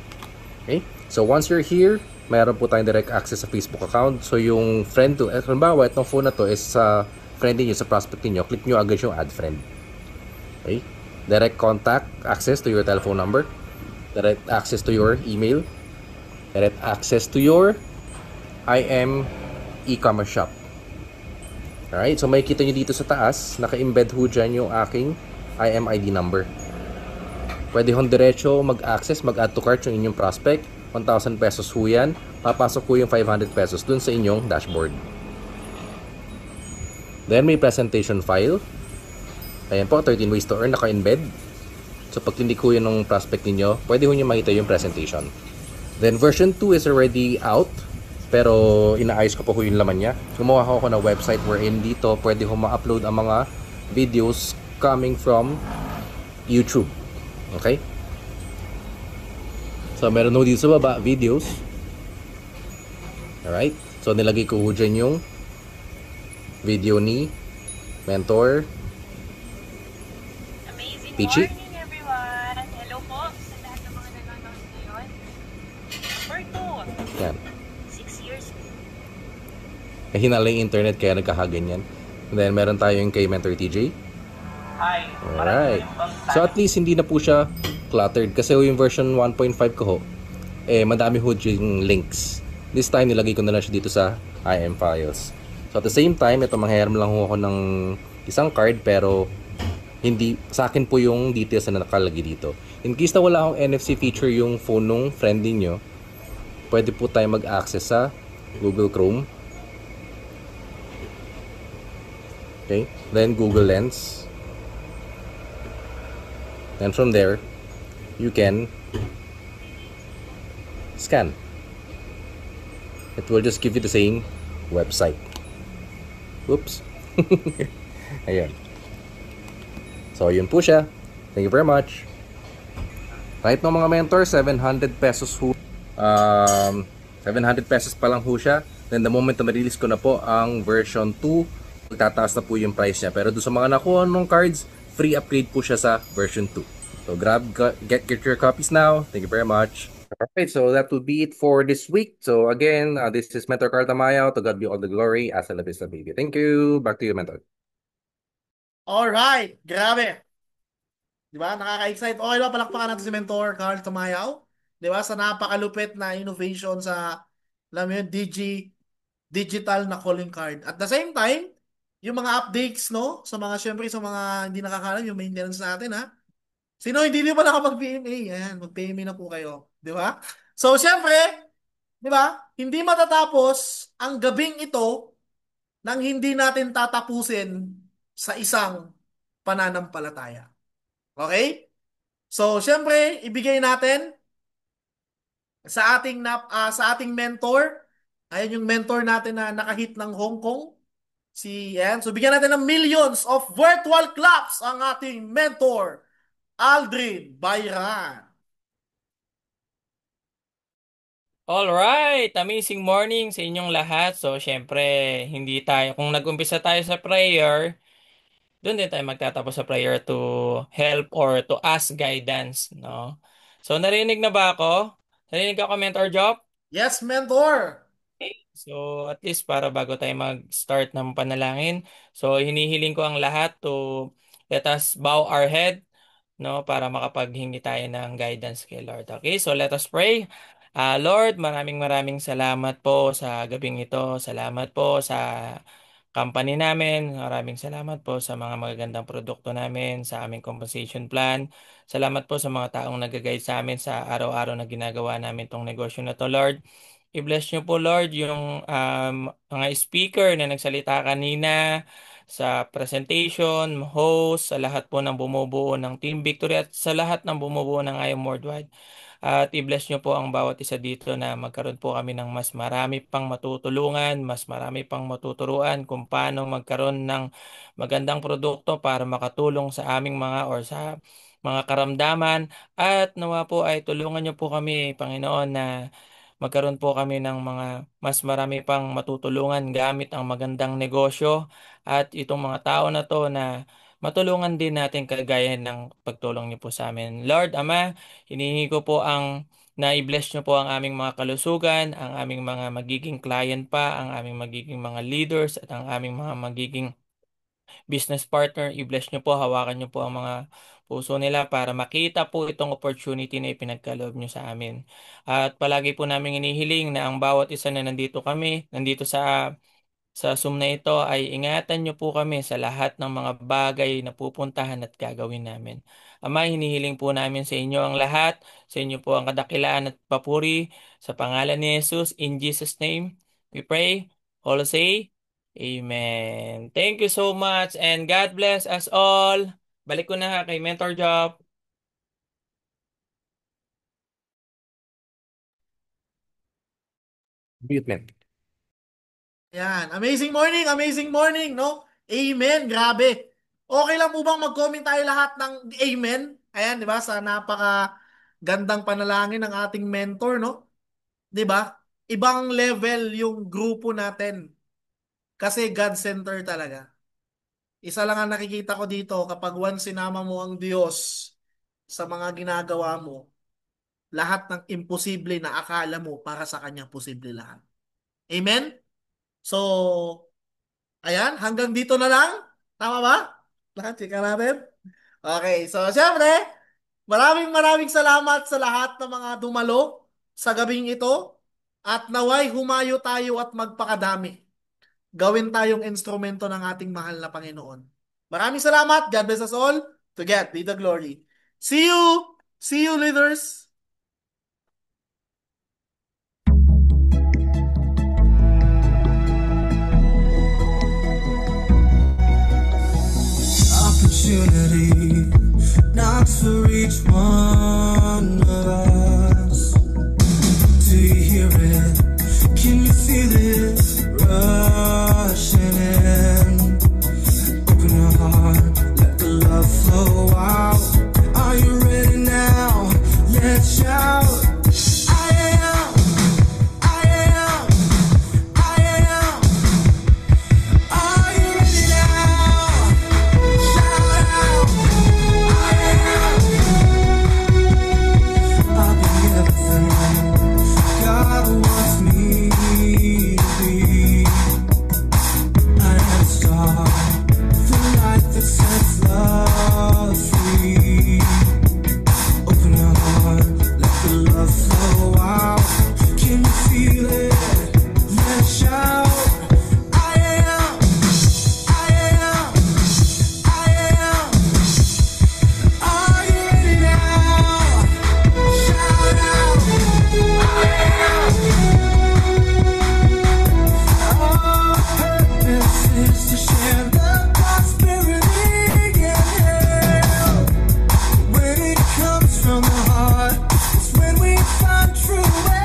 F: Okay? So, once you're here, meron po tayong direct access sa Facebook account. So, yung friend to, halimbawa, itong phone na to is sa friend niyo sa prospect niyo, click nyo agad yung add friend. Okay? Direct contact, access to your telephone number, direct access to your email, direct access to your IM e-commerce shop. Alright, so makikita nyo dito sa taas, naka-embed ho dyan yung aking IMID number. Pwede hong diretso mag-access, mag-add to cart yung inyong prospect. 1,000 pesos ho yan. Papasok po yung 500 pesos dun sa inyong dashboard. Then may presentation file. Ayan po, 13 ways to earn, naka-embed. So pag tindig ho yun ng prospect ninyo, pwede ho nyo makita yung presentation. Then version 2 is already out, pero inaayos ko pa ho yung laman niya. Gumawa ko na website wherein dito pwede ho ma-upload ang mga videos coming from YouTube. Okay? So meron ho dito sa baba, videos. Alright? So nilagay ko ho dyan yung video ni Mentor
H: Amazing
F: Pichi.
H: morning, everyone! Hello po sa lahat ng mga nanonood ngayon. Number 2,
F: Yan.
H: 6 years.
F: Hinala yung internet kaya nagkakaganyan. And then meron tayo yung kay Mentor TJ.
H: Hi!
F: Alright. So at least hindi na po siya cluttered kasi yung version 1.5 ko ho, madami ho yung links. This time nilagay ko na lang siya dito sa IM files. So at the same time, ito manghiram lang ho ako ng isang card pero hindi sa akin po yung details na nakalagay dito. In case na wala akong NFC feature yung phone nung friend niyo, pwede po tayo mag-access sa Google Chrome. Okay, then Google Lens. And from there, you can scan. It will just give you the same website. Oops. Ayan. So, yun po siya. Thank you very much. Right now mga mentor, 700 pesos ho. 700 pesos pa lang ho siya. Then the moment na ma-release ko na po ang version 2, magtataas na po yung price niya. Pero doon sa mga nakuha ng cards, free upgrade po siya sa version 2. So get your copies now. Thank you very much. Alright, so that will be it for this week. So again, this is Mentor Carl Tamayo. To God be all the glory. Hasta la vista, baby. Thank you. Back to you, Mentor.
D: Alright, grabe. Di ba? Nakaka-excite. Okay ba? Palakpakan natin si Mentor Carl Tumayaw. Di ba? Sa napakalupit na innovation sa, alam mo yun, digital na calling card. At the same time, yung mga updates, no? Sa mga, syempre, sa mga hindi nakakalam, yung maintenance natin, ha? Sino hindi pa nakapag-PMA? Ayan, mag-PMA na po kayo. Di ba? So, syempre, di ba? Hindi matatapos ang gabing ito nang hindi natin tatapusin sa isang pananampalataya. Okay? So, syempre, ibigay natin sa ating mentor. Ayan yung mentor natin na nakahit ng Hong Kong. So, bigyan natin ng millions of virtual claps ang ating mentor, Aldrin Bayran.
I: Alright, amazing morning sa inyong lahat. So, syempre, hindi tayo, kung nag-umpisa tayo sa prayer, doon din tayo magtatapos sa prayer to help or to ask guidance, no? So, narinig na ba ako? Narinig ako, Mentor Job?
D: Yes, mentor.
I: Okay. So, at least para bago tayo mag-start ng panalangin, so hinihiling ko ang lahat to let us bow our head, no, para makapaghingi tayo ng guidance kay Lord. Okay, so let us pray. Lord, maraming maraming salamat po sa gabing ito. Salamat po sa company namin. Maraming salamat po sa mga magagandang produkto namin, sa aming compensation plan. Salamat po sa mga taong nag-guide sa amin sa araw-araw na ginagawa namin tong negosyo na to, Lord. I-bless niyo po, Lord, yung mga speaker na nagsalita kanina sa presentation, host, sa lahat po ng bumubuo ng Team Victory at sa lahat ng bumubuo ng IM Worldwide. At i-bless nyo po ang bawat isa dito na magkaroon po kami ng mas marami pang matutulungan, mas marami pang matuturuan kung paano magkaroon ng magandang produkto para makatulong sa aming mga or sa mga karamdaman. At nawa po ay tulungan nyo po kami, Panginoon, na magkaroon po kami ng mga mas marami pang matutulungan gamit ang magandang negosyo at itong mga tao na to na matulungan din natin kagaya ng pagtulong niyo po sa amin. Lord, Ama, hinihingi ko po ang na-bless niyo po ang aming mga kalusugan, ang aming mga magiging client pa, ang aming magiging mga leaders at ang aming mga magiging business partner, i-bless nyo po, hawakan nyo po ang mga puso nila para makita po itong opportunity na ipinagkaloob nyo sa amin. At palagi po namin inihiling na ang bawat isa na nandito sa Zoom na ito ay ingatan niyo po kami sa lahat ng mga bagay na pupuntahan at gagawin namin. Ama, hinihiling po namin sa inyo ang lahat, sa inyo po ang kadakilaan at papuri, sa pangalan ni Jesus, in Jesus' name, we pray. All say, Amen. Thank you so much and God bless us all. Balik ko na kay Mentor Job.
F: Mute, man.
D: Yan. Amazing morning, no? Amen. Grabe. Okay lang po bang mag-comment tayo lahat ng amen? Ayan, di ba? Sa napaka gandang panalangin ng ating mentor, no? Di ba? Ibang level yung grupo natin. Kasi God-centered talaga. Isa lang ang nakikita ko dito, kapag once sinama mo ang Diyos sa mga ginagawa mo, lahat ng imposible na akala mo para sa Kanya posible lahat. Amen? So, ayan, hanggang dito na lang. Tama ba? Lahat, chika natin. Okay, so syempre, maraming salamat sa lahat ng mga dumalo sa gabing ito. At naway humayo tayo at magpakadami. Gawin tayong instrumento ng ating mahal na Panginoon. Maraming salamat. God bless us all. To God be the glory. See you! See you, leaders!
B: Opportunity knocks for each one of us.